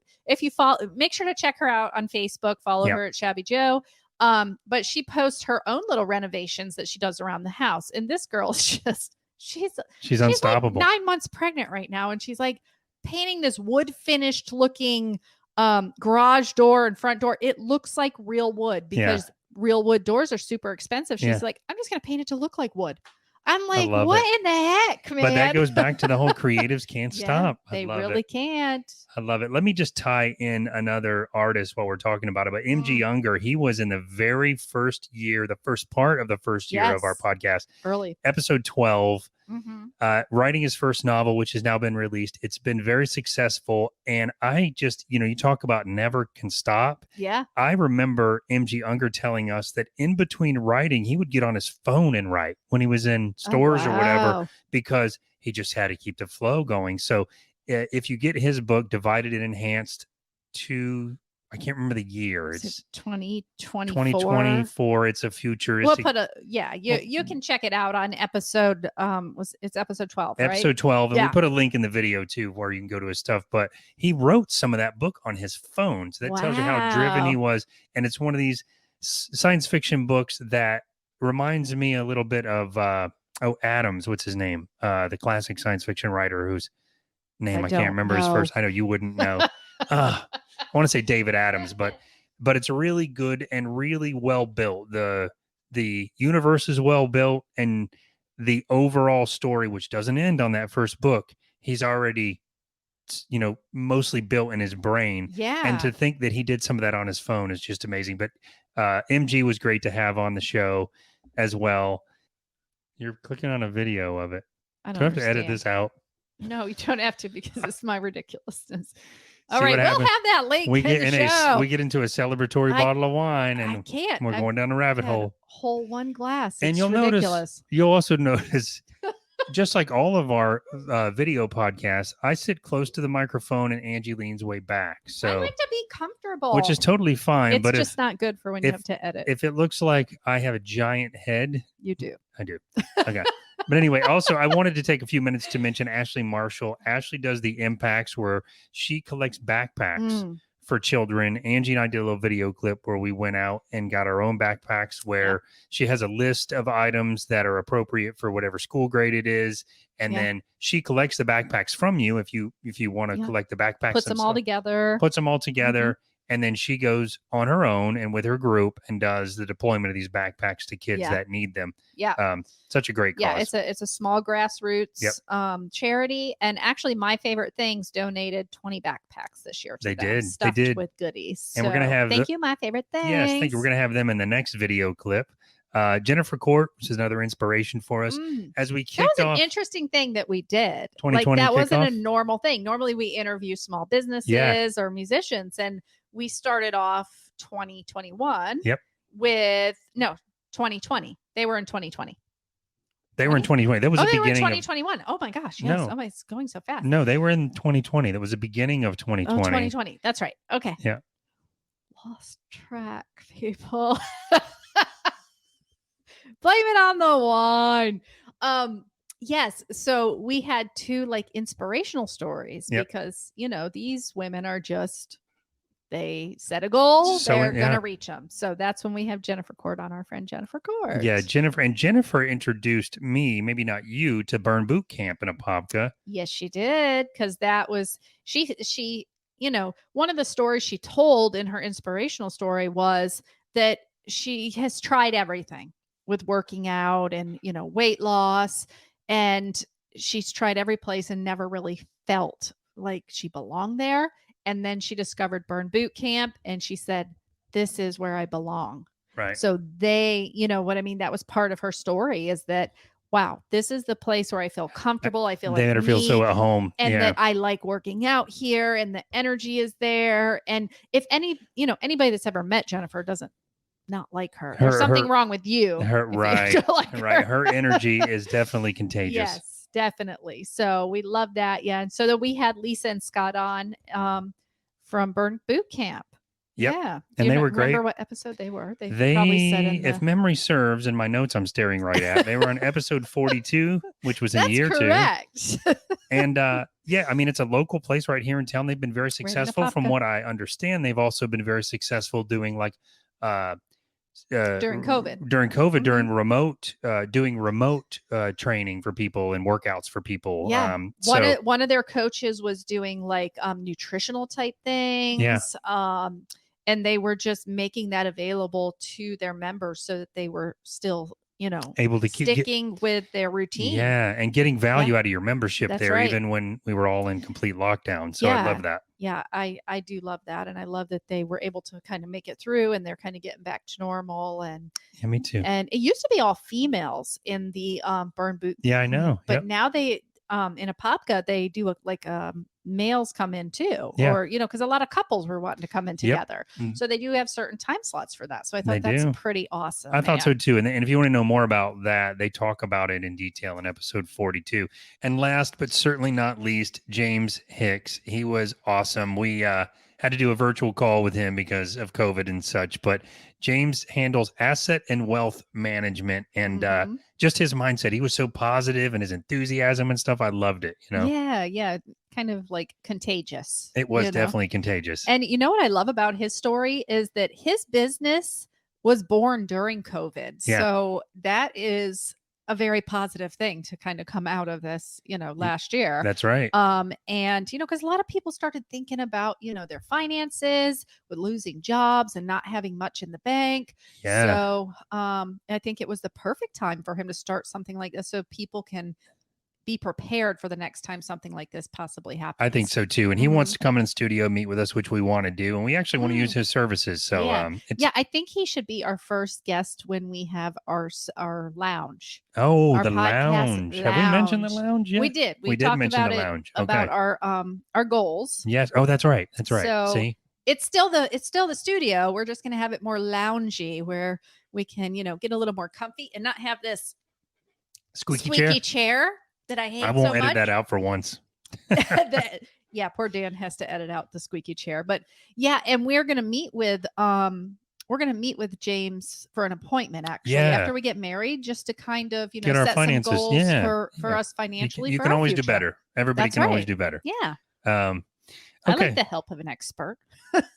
follow, make sure to check her out on Facebook, follow her at Shabby Joe. But she posts her own little renovations that she does around the house. And this girl is just, she's unstoppable. Like 9 months pregnant right now. And she's like painting this wood finished looking garage door and front door. It looks like real wood because real wood doors are super expensive. She's like, I'm just going to paint it to look like wood. I'm like, what in the heck, man? But that goes back to the whole creatives can't stop. They really can't. I love it. Let me just tie in another artist while we're talking about it. But MG Unger, he was in the very first year, the first part of the first year of our podcast. Early. Episode 12. Writing his first novel, which has now been released. It's been very successful. And I just, you talk about never can stop. Yeah. I remember MG Unger telling us that in between writing, he would get on his phone and write when he was in stores or whatever, because he just had to keep the flow going. So if you get his book, Divided and Enhanced, I can't remember the year. It's 2024. It's a futuristic. We'll put you can check it out on episode it's episode 12, right? Episode 12. And we put a link in the video too where you can go to his stuff. But he wrote some of that book on his phone. So that tells you how driven he was. And it's one of these science fiction books that reminds me a little bit of Adams. What's his name? The classic science fiction writer whose name I can't remember his first. I know you wouldn't know. I want to say David Adams, but it's really good and really well built. The universe is well built, and the overall story, which doesn't end on that first book, he's already mostly built in his brain. Yeah. And to think that he did some of that on his phone is just amazing. But MG was great to have on the show as well. You're clicking on a video of it. I don't have to edit this out. No, you don't have to, because it's my ridiculousness. All right, we'll have that link we in get the show. We get into a celebratory bottle of wine, and we're going down a rabbit hole. Whole one glass. And you'll also notice, just like all of our video podcasts, I sit close to the microphone and Angie leans way back. So I like to be comfortable, which is totally fine. It's but just not good for when you have to edit. If it looks like I have a giant head, you do. I do. Okay. But anyway, also, I wanted to take a few minutes to mention Ashley Marshall. Ashley does the Impacts, where she collects backpacks for children. Angie and I did a little video clip where we went out and got our own backpacks, where she has a list of items that are appropriate for whatever school grade it is. And then she collects the backpacks from you if you want to collect the backpacks. Puts them all together. And then she goes on her own and with her group and does the deployment of these backpacks to kids that need them. Yeah. Such a great cause. Yeah, it's a small grassroots charity. And actually, my favorite things donated 20 backpacks this year to They them, did. stuffed They did. with goodies. And we're going to have thank you, my favorite things. Yes, thank you. We're going to have them in the next video clip. Jennifer Court, which is another inspiration for us. As we kicked that was off an interesting thing that we did. 2020 that wasn't a kickoff? normal thing. Normally we interview small businesses or musicians, and we started off 2021 with 2020. They were in 2020. They were in 2020. That was the they were in beginning 2021. Oh my gosh. Yes. No. Oh, it's going so fast. No, they were in 2020. That was the beginning of 2020. 2020. That's right. Okay. Yeah. Lost track, people. Blame it on the wine. Yes. So we had two like inspirational stories because, these women are just, they set a goal, they're going to reach them. So that's when we have Jennifer Court on, our friend Jennifer Court. Yeah. Jennifer introduced me, maybe not you, to Burn Boot Camp in Apopka. Yes, she did. Cause that was, she, one of the stories she told in her inspirational story was that she has tried everything with working out and, weight loss. And she's tried every place and never really felt like she belonged there. And then she discovered Burn Boot Camp and she said, this is where I belong. Right. So they, what I mean? That was part of her story, is that, wow, this is the place where I feel comfortable. I feel like they feel so at home. And that I like working out here and the energy is there. And if anybody that's ever met Jennifer doesn't not like her. There's something wrong with you. Right. Her energy is definitely contagious. Yes, definitely. So we love that. Yeah. And so that we had Lisa and Scott on from Burn Boot Camp. Yep. Yeah. And they were great. Remember what episode they were? They probably said in if memory serves, in my notes I'm staring right at, they were on episode 42, which was in year correct. 2. And it's a local place right here in town. They've been very successful. From what I understand, they've also been very successful doing like during COVID, during remote, doing remote training for people and workouts for people. Yeah. One of their coaches was doing like nutritional type things. Yeah. And they were just making that available to their members so that they were still, able to keep sticking with their routine. Yeah. And getting value out of your membership. That's there, right. even when we were all in complete lockdown. So I love that. Yeah, I do love that. And I love that they were able to kind of make it through and they're kind of getting back to normal. And yeah, me too. And it used to be all females in the Burn Boot. Yeah, I know. But now they, in Apopka, they do males come in too. Yeah. Or, because a lot of couples were wanting to come in together. Yep. So they do have certain time slots for that. So I thought that's pretty awesome. I thought so too. And if you want to know more about that, they talk about it in detail in episode 42. And last, but certainly not least, James Hicks. He was awesome. We had to do a virtual call with him because of COVID and such, but James handles asset and wealth management and just his mindset. He was so positive and his enthusiasm and stuff. I loved it. Yeah. Kind of like contagious. It was definitely contagious. And you know what I love about his story is that his business was born during COVID. Yeah. So that is a very positive thing to kind of come out of this, last year. That's right. And, because a lot of people started thinking about, their finances with losing jobs and not having much in the bank. Yeah. So I think it was the perfect time for him to start something like this so people can be prepared for the next time something like this possibly happens. I think so too. And he wants to come in the studio, meet with us, which we want to do. And we actually want to use his services. So I think he should be our first guest when we have our lounge. Oh, the lounge. Have we mentioned the lounge yet? We did. We did mention the lounge. About our goals. Yes. Oh, that's right. That's right. So see? It's still the studio. We're just going to have it more loungy where we can, get a little more comfy and not have this squeaky chair that I hate so much. I won't edit that out for once. Yeah, poor Dan has to edit out the squeaky chair. But yeah, and we're gonna meet with James for an appointment actually after we get married, just to kind of get our set finances. some goals for us financially. You can always do better. Everybody can always do better. Yeah. Okay. I like the help of an expert.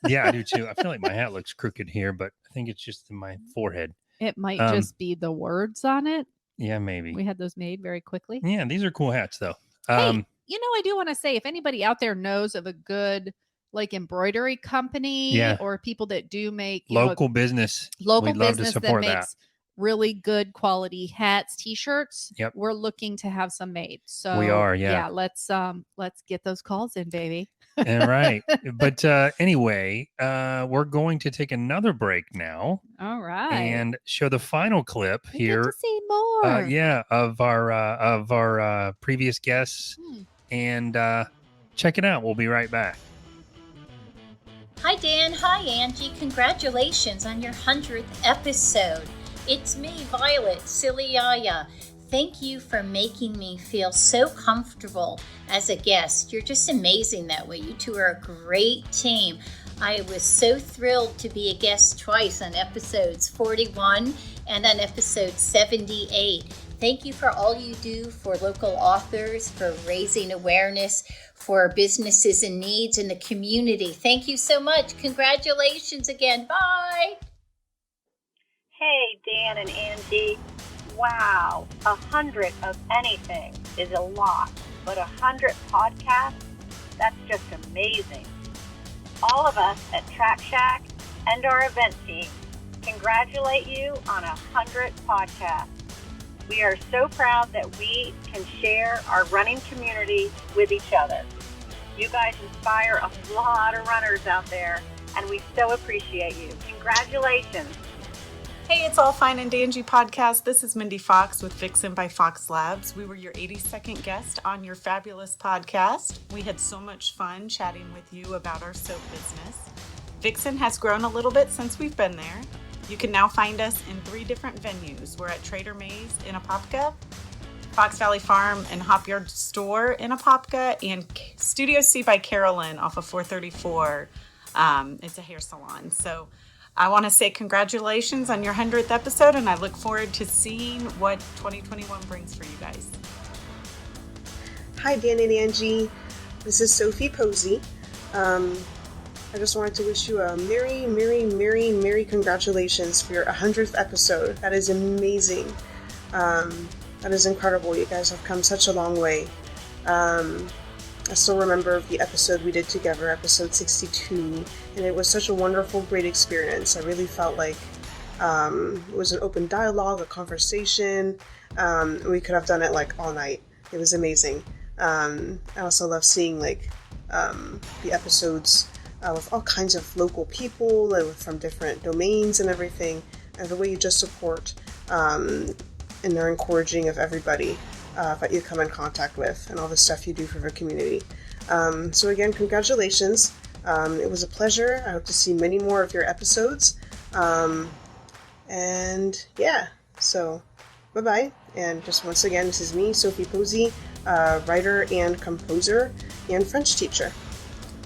Yeah, I do too. I feel like my hat looks crooked here, but I think it's just in my forehead. It might just be the words on it. Yeah, maybe. We had those made very quickly. Yeah, these are cool hats though. Hey, I do want to say if anybody out there knows of a good like embroidery company or people that do make local business, local we'd love business to support that makes really good quality hats, t-shirts. Yep. We're looking to have some made. So We are, yeah. let's get those calls in, baby. All right. But anyway, we're going to take another break now. All right. And show the final clip here. Get to see more. Of our previous guests. And check it out. We'll be right back. Hi, Dan. Hi, Angie. Congratulations on your 100th episode. It's me, Violet, Silly Yaya. Thank you for making me feel so comfortable as a guest. You're just amazing that way. You two are a great team. I was so thrilled to be a guest twice on episodes 41 and on episode 78. Thank you for all you do for local authors, for raising awareness for businesses and needs in the community. Thank you so much. Congratulations again. Bye. Hey, Dan and Angie. Wow, 100 of anything is a lot, but 100 podcasts, that's just amazing. All of us at Track Shack and our event team congratulate you on 100 podcasts. We are so proud that we can share our running community with each other. You guys inspire a lot of runners out there, and we so appreciate you. Congratulations. Hey, it's All Fine and Danjee podcast. This is Mindy Fox with Vixen by Fox Labs. We were your 82nd guest on your fabulous podcast. We had so much fun chatting with you about our soap business. Vixen has grown a little bit since we've been there. You can now find us in 3 different venues. We're at Trader Mays in Apopka, Fox Valley Farm and Hop Yard Store in Apopka, and Studio C by Carolyn off of 434. It's a hair salon. So I want to say congratulations on your 100th episode, and I look forward to seeing what 2021 brings for you guys. Hi, Dan and Angie. This is Sophie Posey. I just wanted to wish you a merry congratulations for your 100th episode. That is amazing. That is incredible. You guys have come such a long way. I still remember the episode we did together, episode 62, and it was such a wonderful, great experience. I really felt like it was an open dialogue, a conversation. We could have done it like all night. It was amazing. I also love seeing like the episodes with all kinds of local people from different domains and everything, and the way you just support and are encouraging of everybody that you come in contact with, and all the stuff you do for the community. So again, congratulations. It was a pleasure. I hope to see many more of your episodes. And yeah, so bye-bye. And just once again, this is me, Sophie Posey, writer and composer and French teacher.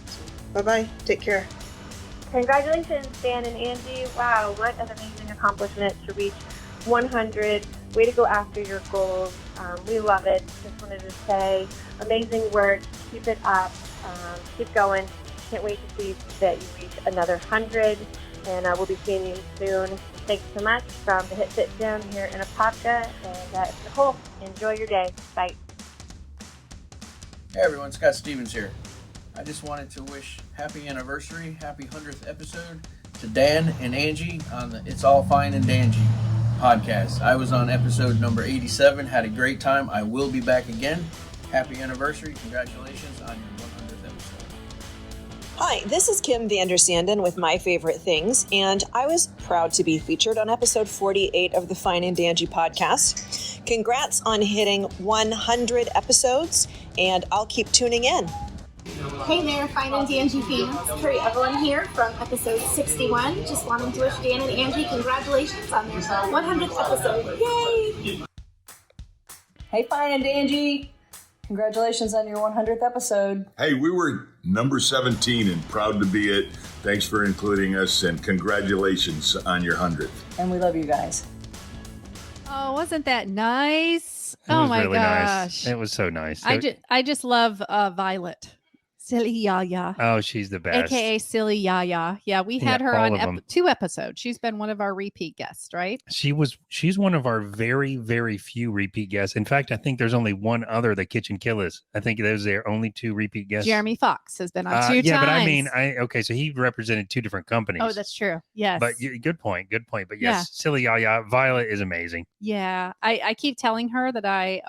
So, bye-bye. Take care. Congratulations, Dan and Angie. Wow, what an amazing accomplishment to reach 100. Way to go after your goals. We love it. Just wanted to say, amazing work. Keep it up. Keep going. Can't wait to see that you reach another 100. And we'll be seeing you soon. Thanks so much from the Hit Sit Down here in Apopka. And it's Nicole. Enjoy your day. Bye. Hey everyone, Scott Stevens here. I just wanted to wish happy anniversary, happy 100th episode to Dan and Angie on the It's All Fine and Danjee podcast. I was on episode number 87, had a great time. I will be back again. Happy anniversary. Congratulations on your 100th episode. Hi, this is Kim Vandersanden with My Favorite Things, and I was proud to be featured on episode 48 of the Fine and Danjee podcast. Congrats on hitting 100 episodes, and I'll keep tuning in. Hey there, Fine and Danjee fans. Carrie Evelyn here from episode 61. Just wanting to wish Dan and Angie congratulations on their 100th episode. Yay! Hey, Fine and Danjee. Congratulations on your 100th episode. Hey, we were number 17 and proud to be it. Thanks for including us, and congratulations on your 100th. And we love you guys. Oh, wasn't that nice? It was my really gosh. nice. It was so nice. I just love Violet. Silly Yaya. Oh, she's the best. AKA Silly Yaya. Yeah, we had her on 2 episodes. She's been one of our repeat guests, right? She's one of our very, very few repeat guests. In fact, I think there's only one other, the Kitchen Killers. I think those are only 2 repeat guests. Jeremy Fox has been on 2 times. Yeah, but I mean, okay, so he represented 2 different companies. Oh, that's true. Yes. But good point. But yes, Silly Yaya, Violet is amazing. Yeah. I keep telling her that I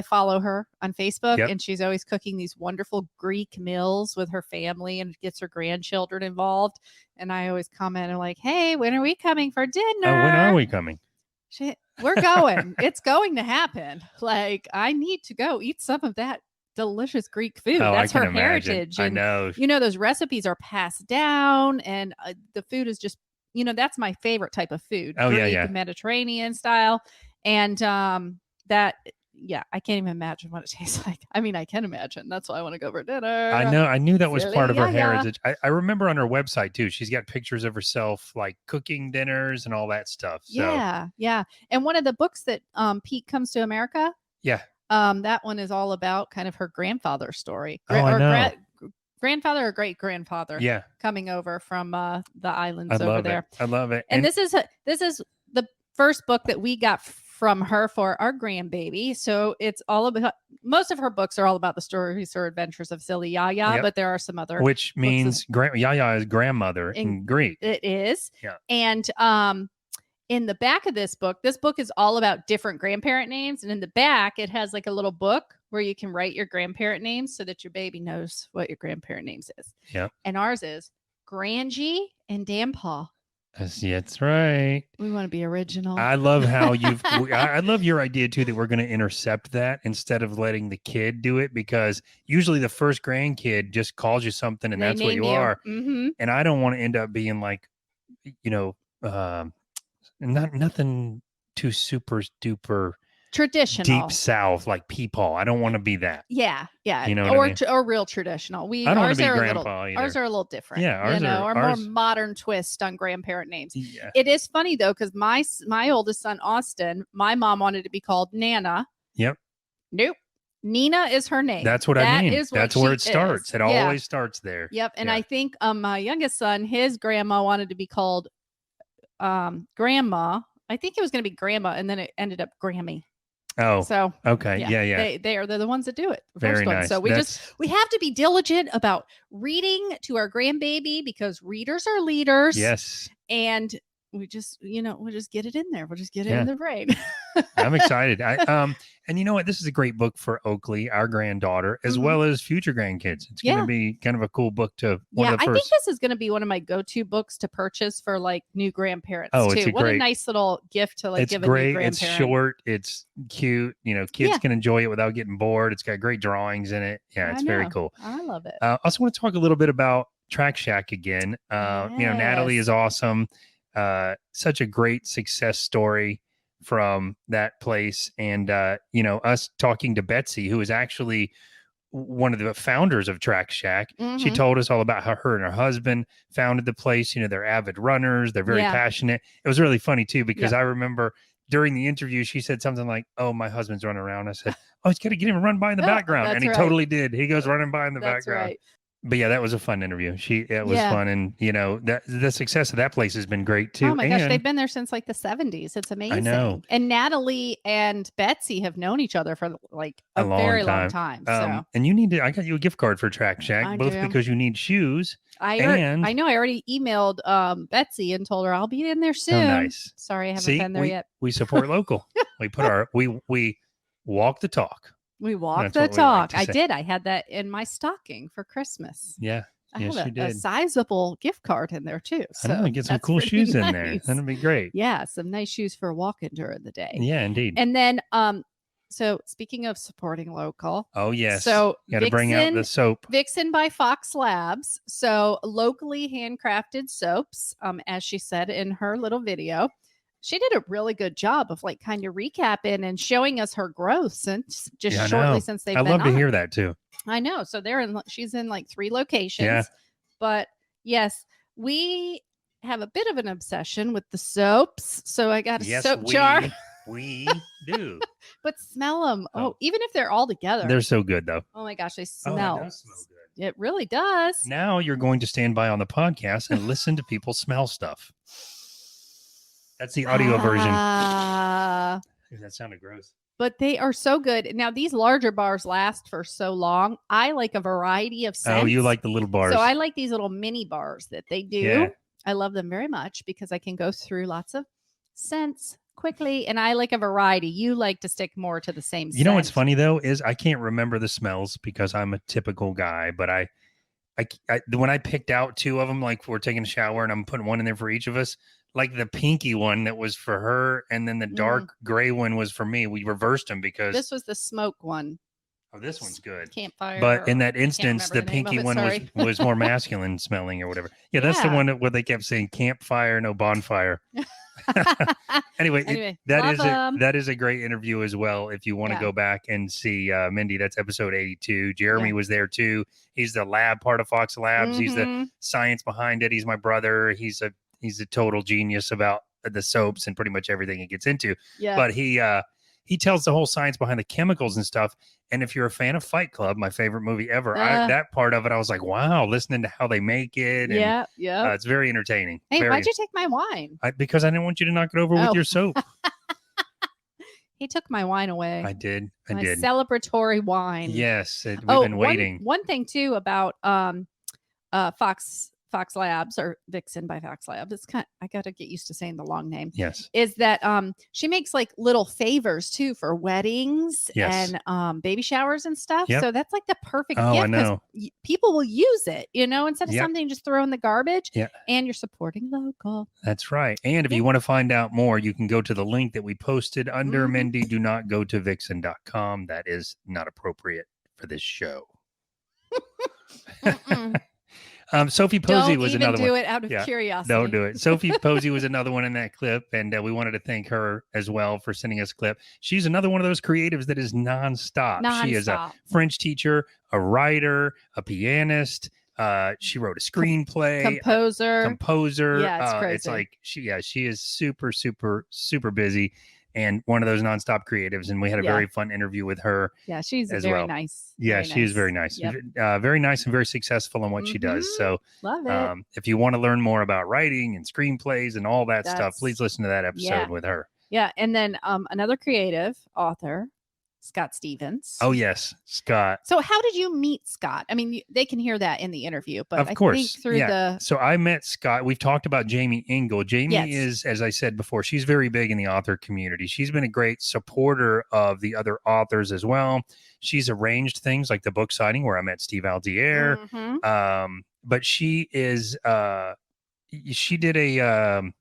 follow her on Facebook, and she's always cooking these wonderful Greek meals with her family and gets her grandchildren involved. And I always comment, I'm like, hey, when are we coming for dinner? Oh, when are we coming? We're going. It's going to happen. Like, I need to go eat some of that delicious Greek food. Oh, that's her imagine. heritage. I And, know. those recipes are passed down, and the food is just, that's my favorite type of food. Oh, Greek, yeah. Mediterranean style. And I can't even imagine what it tastes like. I mean, I can imagine. That's why I want to go for dinner. I know. I knew that was part of her Silly heritage. I remember on her website too. She's got pictures of herself like cooking dinners and all that stuff. So. Yeah. And one of the books that Pete Comes to America. Yeah. That one is all about kind of her grandfather's story. I know. Grandfather or great grandfather. Yeah. Coming over from the islands over there. I love it. And this is the first book that we got from her for our grandbaby. So it's all about, most of her books are all about the stories or adventures of Silly Yaya, but there are some other. Which means Yaya is grandmother in Greek. It is. Yeah. And in the back of this book is all about different grandparent names. And in the back, it has like a little book where you can write your grandparent names so that your baby knows what your grandparent names is. Yeah. And ours is Granjee and Danpaw. That's right. We want to be original. I love how I love your idea too, that we're going to intercept that instead of letting the kid do it, because usually the first grandkid just calls you something and that's what you are. Mm-hmm. And I don't want to end up being like, nothing too super duper traditional, deep South, like Peepaw. I don't want to be that. Yeah. You know what I mean? Or real traditional. I don't want to be grandpa either. Ours are a little different. Yeah, ours or ours, more modern twist on grandparent names. Yeah. It is funny though, because my oldest son Austin, my mom wanted to be called Nana. Yep. Nope. Nina is her name. That's what I mean. That's where it starts. Is. It always starts there. Yep. And I think my youngest son, his grandma wanted to be called Grandma. I think it was going to be Grandma, and then it ended up Grammy. Oh, so okay. Yeah. They're the ones that do it. Very nice. So we have to be diligent about reading to our grandbaby, because readers are leaders. Yes. And we just, we'll just get it in there. We'll just get it in the brain. I'm excited. And you know what? This is a great book for Oakley, our granddaughter, as well as future grandkids. It's going to be kind of a cool book to one of the first. I think this is going to be one of my go-to books to purchase for like new grandparents too. What a nice little gift to like give a new grandparent. It's short. It's cute. Kids can enjoy it without getting bored. It's got great drawings in it. Yeah, it's very cool. I love it. I also want to talk a little bit about Track Shack again. Natalie is awesome. Such a great success story from that place. And, us talking to Betsy, who is actually one of the founders of Track Shack. Mm-hmm. She told us all about how her and her husband founded the place. They're avid runners. They're very passionate. It was really funny too, because I remember during the interview, she said something like, "Oh, my husband's running around." I said, "Oh, he's got to get him run by in the background." And he totally did. He goes running by in the background. Right. But yeah, that was a fun interview. It was fun. And, the success of that place has been great too. Oh my gosh, they've been there since like the 70s. It's amazing. I know. And Natalie and Betsy have known each other for like a very long time. So. And I got you a gift card for Track Shack, because you need shoes. I know. I already emailed Betsy and told her I'll be in there soon. Oh, nice. Sorry, I haven't been there yet. We support local. We put we walk the talk. We walk the talk. I did. I had that in my stocking for Christmas. Yeah. I had a sizable gift card in there too. So I know, get some cool shoes in there. That'd be great. Yeah. Some nice shoes for walking during the day. Yeah, indeed. And then, so speaking of supporting local. Oh, yes. So got to bring out the soap. Vixen by Fox Labs. So locally handcrafted soaps, as she said in her little video. She did a really good job of like kind of recapping and showing us her growth since shortly since they've been on. I love to hear that too. I know. So she's in like 3 locations. Yeah. But yes, we have a bit of an obsession with the soaps. So I got a soap jar. We do. But smell them. Oh, even if they're all together. They're so good, though. Oh my gosh, they Oh, smell. it does smell good. It really does. Now you're going to stand by on the podcast and listen to people smell stuff. That's the audio version. That sounded gross. But they are so good. Now, these larger bars last for so long. I like a variety of scents. Oh, you like the little bars. So I like these little mini bars that they do. Yeah. I love them very much because I can go through lots of scents quickly, and I like a variety. You like to stick more to the same scent. You know what's funny, though, is I can't remember the smells because I'm a typical guy, but I when I picked out two of them, like we're taking a shower and I'm putting one in there for each of us, like the pinky one that was for her and then the dark gray one was for me. We reversed them because this was the smoke one. Oh, this one's good. Campfire. But in that instance, the pinky one was more masculine smelling or whatever. Yeah, that's the one where they kept saying campfire, no bonfire. Anyway, that is a great interview as well. If you want to go back and see Mindy, that's episode 82. Jeremy was there too. He's the lab part of Fox Labs. He's the science behind it. He's my brother. He's a total genius about the soaps and pretty much everything he gets into. Yeah. But he tells the whole science behind the chemicals and stuff. And if you're a fan of Fight Club, my favorite movie ever, that part of it, I was like, wow, listening to how they make it. And, it's very entertaining. Hey, why'd you take my wine? Because I didn't want you to knock it over with your soap. He took my wine away. I did. My celebratory wine. Yes. We've been waiting. One thing too about Fox Labs or Vixen by Fox Labs. It's I got to get used to saying the long name. Yes. Is that she makes like little favors too for weddings and baby showers and stuff. Yep. So that's like the perfect gift. I know. People will use it, instead of something just throw in the garbage. Yeah. And you're supporting local. That's right. And if you want to find out more, you can go to the link that we posted under Mindy. Do not go to vixen.com. That is not appropriate for this show. Sophie Posey was another one. Don't even do it out of curiosity. Don't do it. Sophie Posey was another one in that clip, and we wanted to thank her as well for sending us a clip. She's another one of those creatives that is nonstop. She is a French teacher, a writer, a pianist. She wrote a screenplay, composer. Yeah, it's crazy. It's like she is super, super, super busy. And one of those nonstop creatives, and we had a very fun interview with her. Yeah, she's very nice. Yeah, she is very nice. Yep. Very nice and very successful in what she does. So, love it. If you want to learn more about writing and screenplays and all that stuff, please listen to that episode with her. Yeah, and then another creative author, Scott Stevens. Oh, yes, Scott. So how did you meet Scott? I mean, they can hear that in the interview, but of course, I think through So I met Scott. We've talked about Jamie Engel. Jamie is, as I said before, she's very big in the author community. She's been a great supporter of the other authors as well. She's arranged things like the book signing where I met Steve Aldier. But she is, she did a,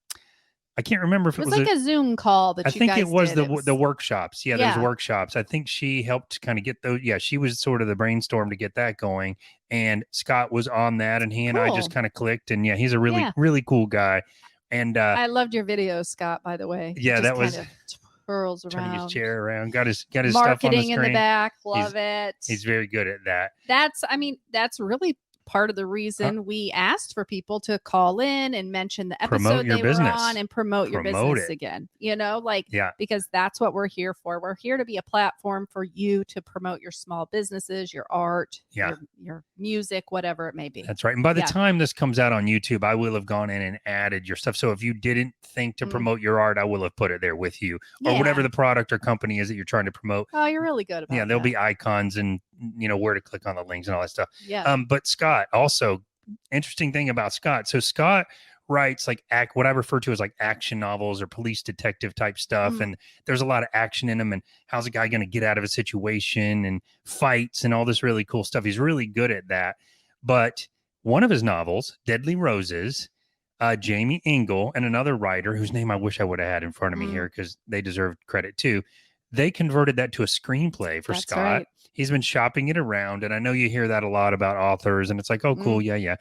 I can't remember if it was like a Zoom call that I think it was the workshops. Yeah, those workshops. I think she helped kind of get those. Yeah, she was sort of the brainstorm to get that going. And Scott was on that, and he and I just kind of clicked. And he's a really cool guy. And I loved your video, Scott, by the way. Yeah, that was kind of twirls around, turning his chair around, got his stuff on the marketing screen in the back. Love it. He's very good at that. That's really part of the reason we asked for people to call in and mention the episode they were on and promote your business again, because that's what we're here for. We're here to be a platform for you to promote your small businesses, your art, your music, whatever it may be. That's right. And by the time this comes out on YouTube, I will have gone in and added your stuff. So if you didn't think to promote your art, I will have put it there with you or whatever the product or company is that you're trying to promote. Oh, you're really good about that. Yeah, there'll be icons and where to click on the links and all that stuff. Yeah. But Scott, also interesting thing about Scott. So Scott writes like what I refer to as like action novels or police detective type stuff. And there's a lot of action in them. And how's a guy going to get out of a situation and fights and all this really cool stuff. He's really good at that. But one of his novels, Deadly Roses, Jamie Engel and another writer whose name I wish I would have had in front of me here because they deserve credit too. They converted that to a screenplay for Scott. Right. He's been shopping it around. And I know you hear that a lot about authors and it's like, oh, cool. Yeah.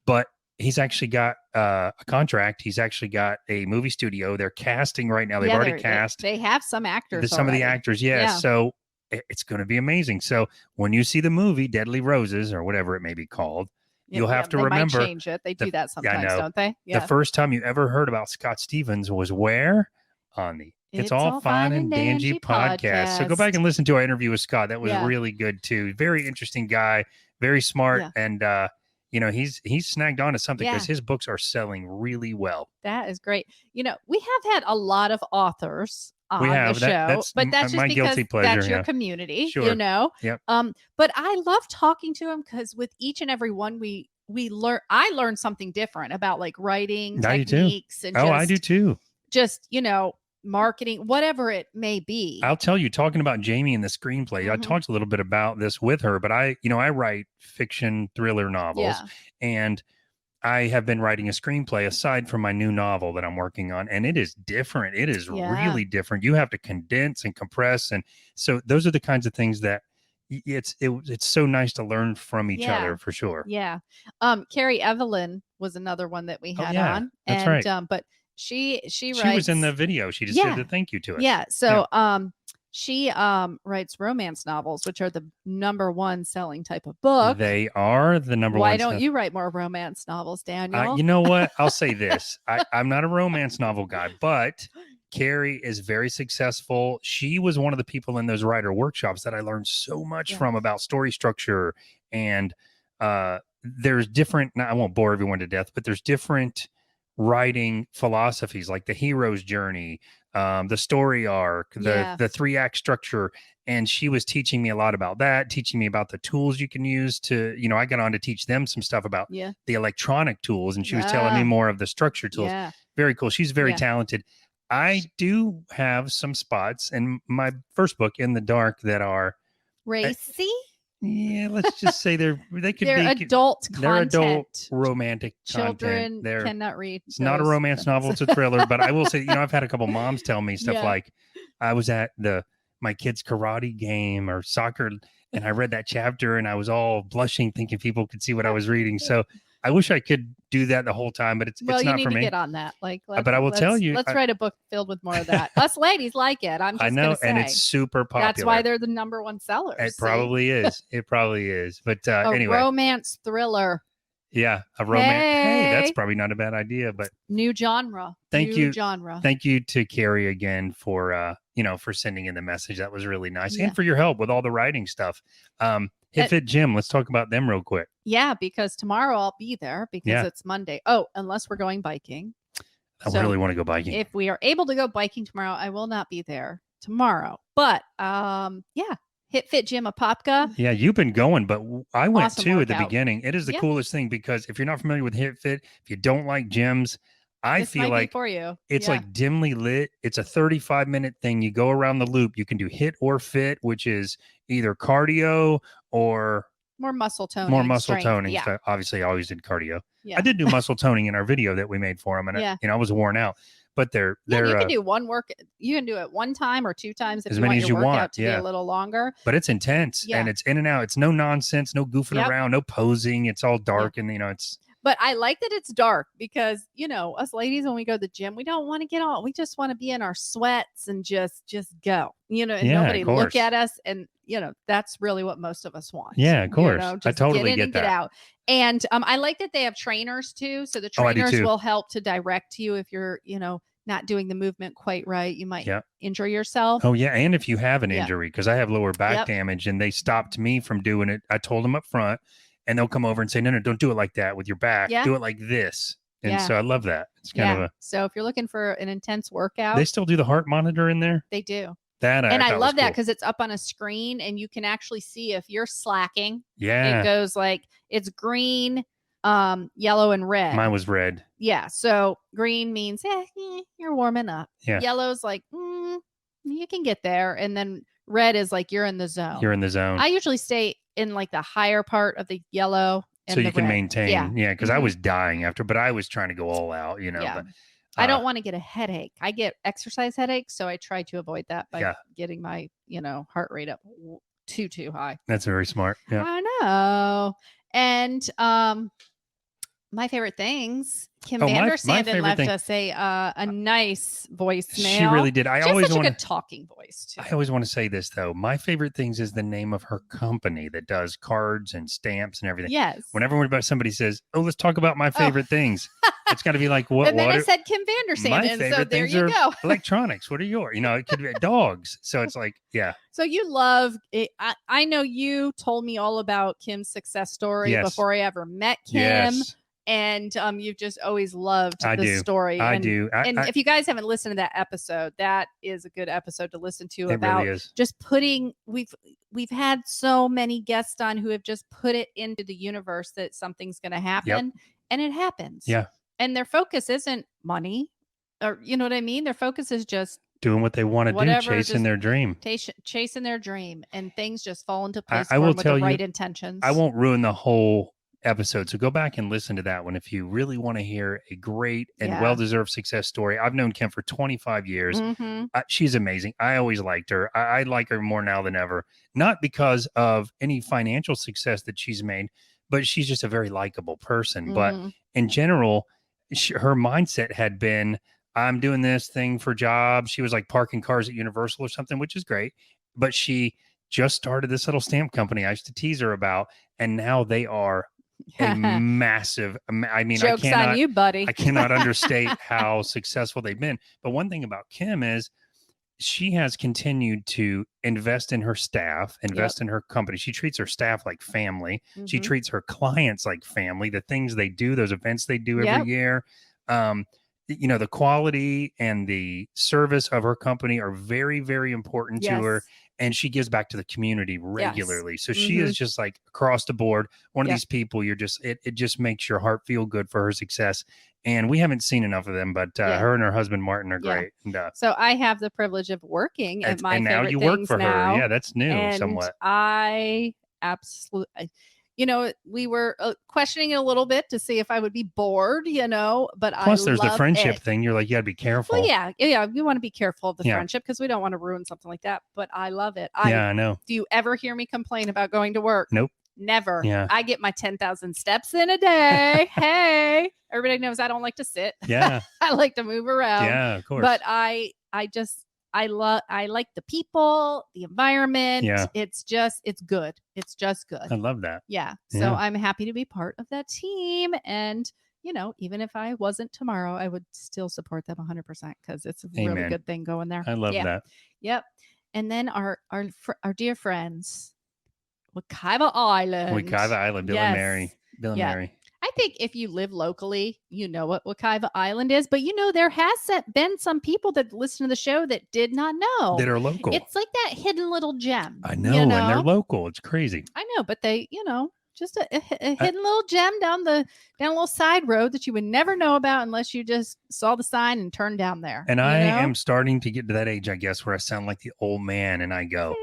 But he's actually got a contract. He's actually got a movie studio. They're casting right now. They've already cast. They have some actors. Some of the actors. Yeah. So it's going to be amazing. So when you see the movie Deadly Roses or whatever it may be called, you'll have to remember. Might change it. They do that sometimes, don't they? Yeah. The first time you ever heard about Scott Stevens was where? On the It's All Fine and Danjee podcast. So go back and listen to our interview with Scott. That was really good too. Very interesting guy, very smart, and he's snagged on to something because his books are selling really well. That is great. We have had a lot of authors on the show, that's but that's just my because guilty pleasure, that's your community, Sure. Yep. But I love talking to them because with each and every one I learned something different about like writing techniques and I do too. Just, marketing, whatever it may be. I'll tell you, talking about Jamie in the screenplay, I talked a little bit about this with her, but I write fiction thriller novels, and I have been writing a screenplay aside from my new novel that I'm working on, and it is different. It is really different. You have to condense and compress, and so those are the kinds of things that it's so nice to learn from each other for sure. Yeah. Carrie Evelyn was another one that we had on, that's and right. But she was in the video. She just did the thank you to us. Yeah. So she writes romance novels, which are the #1 selling type of book. They are the #1. Why don't you write more romance novels, Daniel? You know what? I'll say this. I'm not a romance novel guy, but Carrie is very successful. She was one of the people in those writer workshops that I learned so much from about story structure. And there's different, I won't bore everyone to death, but there's different writing philosophies like the hero's journey, the story arc, the 3-act structure. And she was teaching me a lot about that, teaching me about the tools you can use to, I got on to teach them some stuff about the electronic tools. And she was telling me more of the structure tools. Yeah. Very cool. She's very talented. I do have some spots in my first book, In the Dark, that are racy. Let's just say they're adult content. They're adult romantic Children content. Cannot read. It's not a romance novel; it's a thriller. But I will say, I've had a couple moms tell me stuff like, I was at my kid's karate game or soccer, and I read that chapter, and I was all blushing, thinking people could see what I was reading. So I wish I could do that the whole time, but it's not for me. You need to get on that. But I will tell you, let's write a book filled with more of that. Us ladies like it. I'm just I know, and it's super popular. That's why they're the #1 sellers. It probably is. It probably is. But anyway, romance thriller. Yeah, a romance. Hey, that's probably not a bad idea. But new genre. Thank you to Carrie again for for sending in the message. That was really nice, and for your help with all the writing stuff. Fit Gym. Let's talk about them real quick. Yeah, because tomorrow I'll be there because it's Monday. Oh, unless we're going biking. I really want to go biking. If we are able to go biking tomorrow, I will not be there tomorrow. But Hit Fit Gym Apopka. Yeah, you've been going, but I went too at the beginning. It is the coolest thing because if you're not familiar with Hit Fit, if you don't like gyms, I feel like for you. It's like dimly lit. It's a 35-minute thing. You go around the loop. You can do Hit or Fit, which is either cardio or more muscle toning. Toning. Yeah. So obviously, I always did cardio. Yeah. I did do muscle toning in our video that we made for them, and I was worn out. But they're you can do one work. You can do it 1 time or 2 times if as you many want as your you workout want. to be a little longer. But it's intense and it's in and out. It's no nonsense, no goofing around, no posing. It's all dark and it's. But I like that it's dark because, us ladies, when we go to the gym, we don't want to get on. We just want to be in our sweats and just go, and nobody look at us. And, that's really what most of us want. Yeah, of course. Just I totally get that. Get out. And I like that they have trainers too. So the trainers will help to direct you if you're, not doing the movement quite right. You might injure yourself. Oh, yeah. And if you have an injury, because I have lower back damage and they stopped me from doing it. I told them up front. And they'll come over and say, no, don't do it like that with your back. Do it like this. And so I love that. It's kind of so if you're looking for an intense workout. They still do the heart monitor in there? They do. And I love that because it's up on a screen and you can actually see if you're slacking. Yeah. It goes it's green, yellow, and red. Mine was red. Yeah. So green means you're warming up. Yeah. Yellow's you can get there. And then red is you're in the zone. You're in the zone. I usually stay in the higher part of the yellow and so you can red. maintain because I was dying after, but I was trying to go all out, but I don't want to get a headache. I get exercise headaches, so I try to avoid that by getting my heart rate up too high. That's very smart. I know. And my favorite things, Kim Vandersanden left us a nice voicemail. She really did. She has such a good talking voice too. I always want to say this though. My favorite things is the name of her company that does cards and stamps and everything. Yes. Whenever somebody says, "Oh, let's talk about my favorite things," It's got to be like what? And then what I said Kim Vandersand, my and favorite so there things you are go. electronics. What are yours? It could be dogs. So it's like, yeah. So you love it. I know you told me all about Kim's success story before I ever met Kim. Yes. And you've just always loved I the do. story. I and, do. And if you guys haven't listened to that episode, that is a good episode to listen to about really is. just putting. We've had so many guests on who have just put it into the universe that something's going to happen, and it happens. Yeah. And their focus isn't money, or you know what I mean. Their focus is just doing what they want to do, chasing their dream. Chasing their dream, and things just fall into place I will with tell the you, right intentions. I won't ruin the whole episode, so go back and listen to that one if you really want to hear a great and well-deserved success story. I've known Kim for 25 years. She's amazing. I always liked her. I like her more now than ever, not because of any financial success that she's made, but she's just a very likable person. But in general, her mindset had been, I'm doing this thing for jobs. She was like parking cars at Universal or something, which is great. But she just started this little stamp company I used to tease her about. And now they are a massive, I mean, Joke's on you, buddy. I cannot understate how successful they've been. But one thing about Kim is she has continued to invest in her staff, invest in her company. She treats her staff like family. She treats her clients like family. The things they do, those events they do every year, the quality and the service of her company are very, very important to her. And she gives back to the community regularly. So she is just like across the board, one of these people you're just, it just makes your heart feel good for her success. And we haven't seen enough of them, but her and her husband, Martin, are great. And, so I have the privilege of working at my favorite now you things work for now, her. Yeah, that's new and somewhat. I absolutely, we were questioning it a little bit to see if I would be bored, but Plus, there's the love friendship it. thing. You're like, you got to be careful. Well, yeah. We want to be careful of the friendship because we don't want to ruin something like that. But I love it. I know. Do you ever hear me complain about going to work? Nope. Never. Yeah. I get my 10,000 steps in a day. Hey, everybody knows I don't like to sit. Yeah. I like to move around. Yeah, of course. But I like the people, the environment. Yeah. It's good. It's just good. I love that. Yeah. So I'm happy to be part of that team. And, even if I wasn't tomorrow, I would still support them 100% because it's a really good thing going there. I love that. Yep. And then our dear friends, Wekiva Island. Bill and Mary. Bill and Mary. I think if you live locally, you know what Wekiva Island is, but there has been some people that listen to the show that did not know. That are local. It's like that hidden little gem. I know, and they're local. It's crazy. I know, but they, just a hidden little gem down a little side road that you would never know about unless you just saw the sign and turned down there. And I am starting to get to that age, I guess, where I sound like the old man and I go,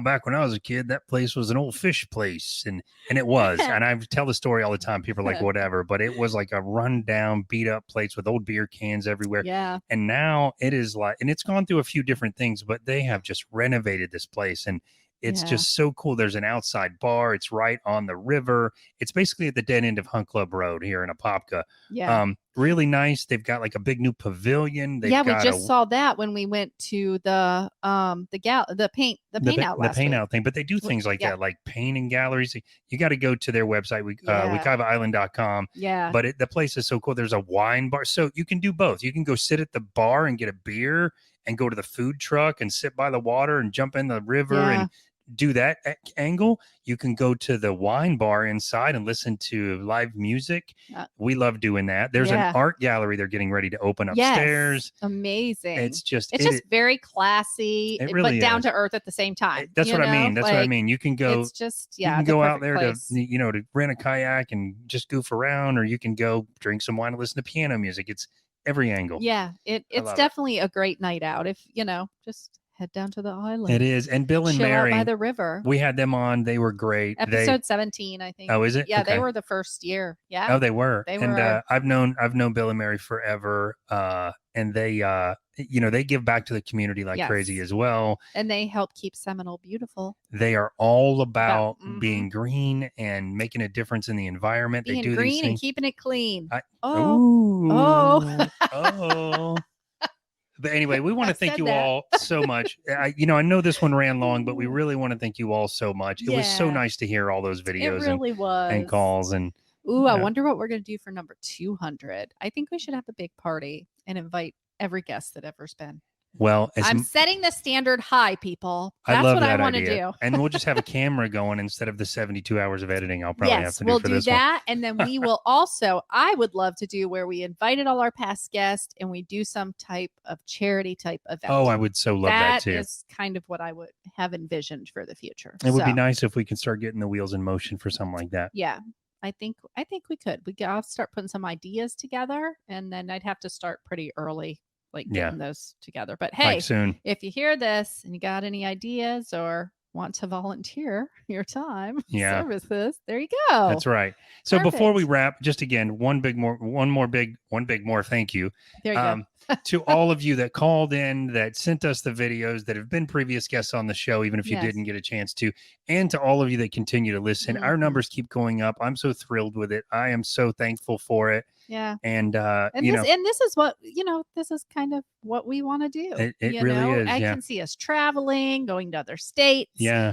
back when I was a kid, that place was an old fish place. And it was. And I tell the story all the time. People are like, whatever. But it was like a rundown, beat up place with old beer cans everywhere. Yeah. And now it is like, and it's gone through a few different things, but they have just renovated this place. And it's just so cool. There's an outside bar. It's right on the river. It's basically at the dead end of Hunt Club Road here in Apopka. Yeah. Really nice. They've got like a big new pavilion. We just saw that when we went to the paint out thing. But they do things like that, like painting galleries. You got to go to their website, wekivaisland.com. Yeah. But the place is so cool. There's a wine bar. So you can do both. You can go sit at the bar and get a beer and go to the food truck and sit by the water and jump in the river and do that angle. You can go to the wine bar inside and listen to live music. We love doing that. There's an art gallery they're getting ready to open upstairs. Yes. Amazing. It's just very classy, really but down to earth at the same time. That's what I mean. That's what I mean. You can go. It's just you can go out there to rent a kayak and just goof around, or you can go drink some wine and listen to piano music. It's every angle. Yeah, it's definitely a great night out. If just head down to the island. It is. And Bill and Chill Mary out by the river. We had them on. They were great. Episode 17, I think. Oh, is it? Yeah, okay. They were the first year. Yeah. Oh, they were. And I've known Bill and Mary forever. And they they give back to the community like crazy as well. And they help keep Seminole beautiful. They are all about being green and making a difference in the environment. Being they do green these things. and keeping it clean. Oh. But anyway, we want to thank you all so much. I know this one ran long, but we really want to thank you all so much. It was so nice to hear all those videos it really was. and calls. And Ooh, I wonder what we're going to do for number 200. I think we should have a big party and invite every guest that ever's been. Well, I'm setting the standard high, people. That's I love what that I want to idea. do. And we'll just have a camera going instead of the 72 hours of editing I'll probably have to do we'll for do this that. And then we will also, I would love to do where we invited all our past guests and we do some type of charity type event. Oh, I would so love that too. That is kind of what I would have envisioned for the future. It would be nice if we can start getting the wheels in motion for something like that. Yeah. I think we could. I'll start putting some ideas together, and then I'd have to start pretty early, getting those together. But hey, soon. If you hear this and you got any ideas or want to volunteer your time, services, there you go. That's right. So before we wrap, just again, one big more thank you. There you go. To all of you that called in, that sent us the videos, that have been previous guests on the show, even if you didn't get a chance to, and to all of you that continue to listen. Our numbers keep going up. I'm so thrilled with it. I am so thankful for it. Yeah. And this is what, this is kind of what we want to do. It really is. I can see us traveling, going to other states, to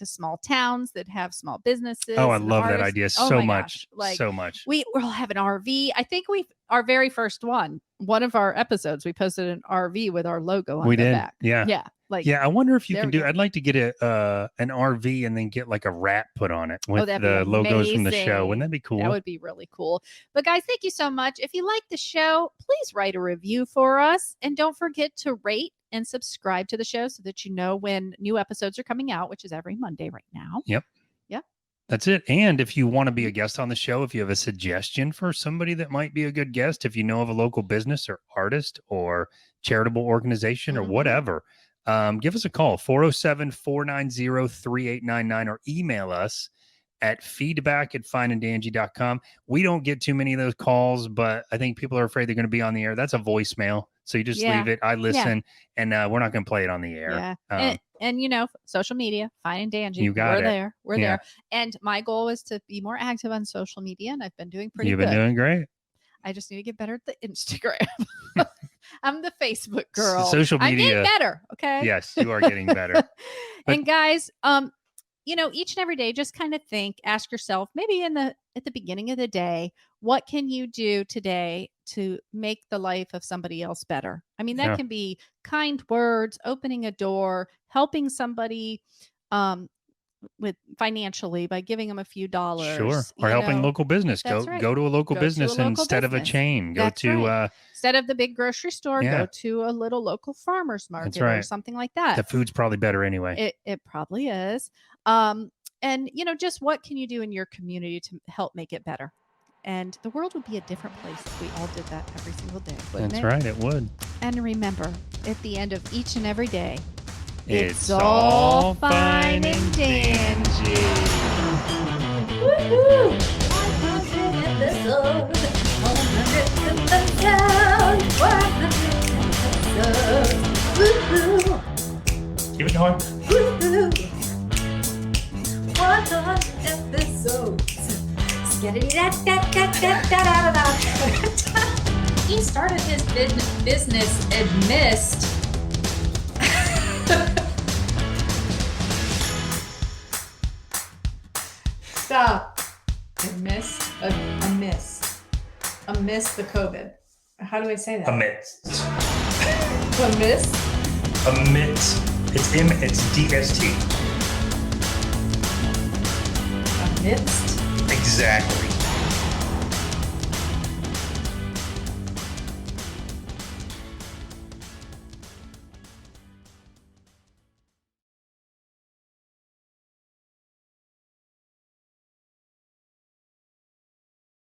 small towns that have small businesses. Oh, I love that idea so much. So much. We'll have an RV. I think our very first one of our episodes, we posted an RV with our logo on the back. Yeah. Yeah. I wonder if you can do. I'd like to get an RV and then get like a wrap put on it with the logos from the show. Wouldn't that be cool? That would be really cool. But guys, thank you so much. If you like the show, please write a review for us, and don't forget to rate and subscribe to the show so that you know when new episodes are coming out, which is every Monday right now. Yep. That's it. And if you want to be a guest on the show, if you have a suggestion for somebody that might be a good guest, if you know of a local business or artist or charitable organization or whatever, give us a call, 407-490-3899, or email us at feedback@fineanddanjee.com. We don't get too many of those calls, but I think people are afraid they're going to be on the air. That's a voicemail. So you just leave it. I listen, and we're not going to play it on the air. Yeah. And social media, Fine and Danjee. You got it. We're there. And my goal is to be more active on social media, and I've been doing pretty good. You've been doing great. I just need to get better at the Instagram. I'm the Facebook girl. Social media. I'm getting better. Okay. Yes, you are getting better. And guys, each and every day, just kind of ask yourself, maybe at the beginning of the day, what can you do today to make the life of somebody else better? I mean, that can be kind words, opening a door, helping somebody with finainstead by giving them a few dollars. Sure. Or helping local business. Go to a local business instead of a chain. Go to instead of the big grocery store, go to a little local farmer's market or something like that. The food's probably better anyway. It probably is. And just what can you do in your community to help make it better? And the world would be a different place if we all did that every single day, wouldn't it? That's right, it would. And remember, at the end of each and every day, it's all fine and dandy. Woohoo! 100 episodes, 100 episodes, 100 episodes. Woohoo! Keep it going. Woohoo! 100 episodes. He started his business amidst. Stop. Amidst the COVID. How do I say that? Amidst. It's DST. Amidst. Exactly.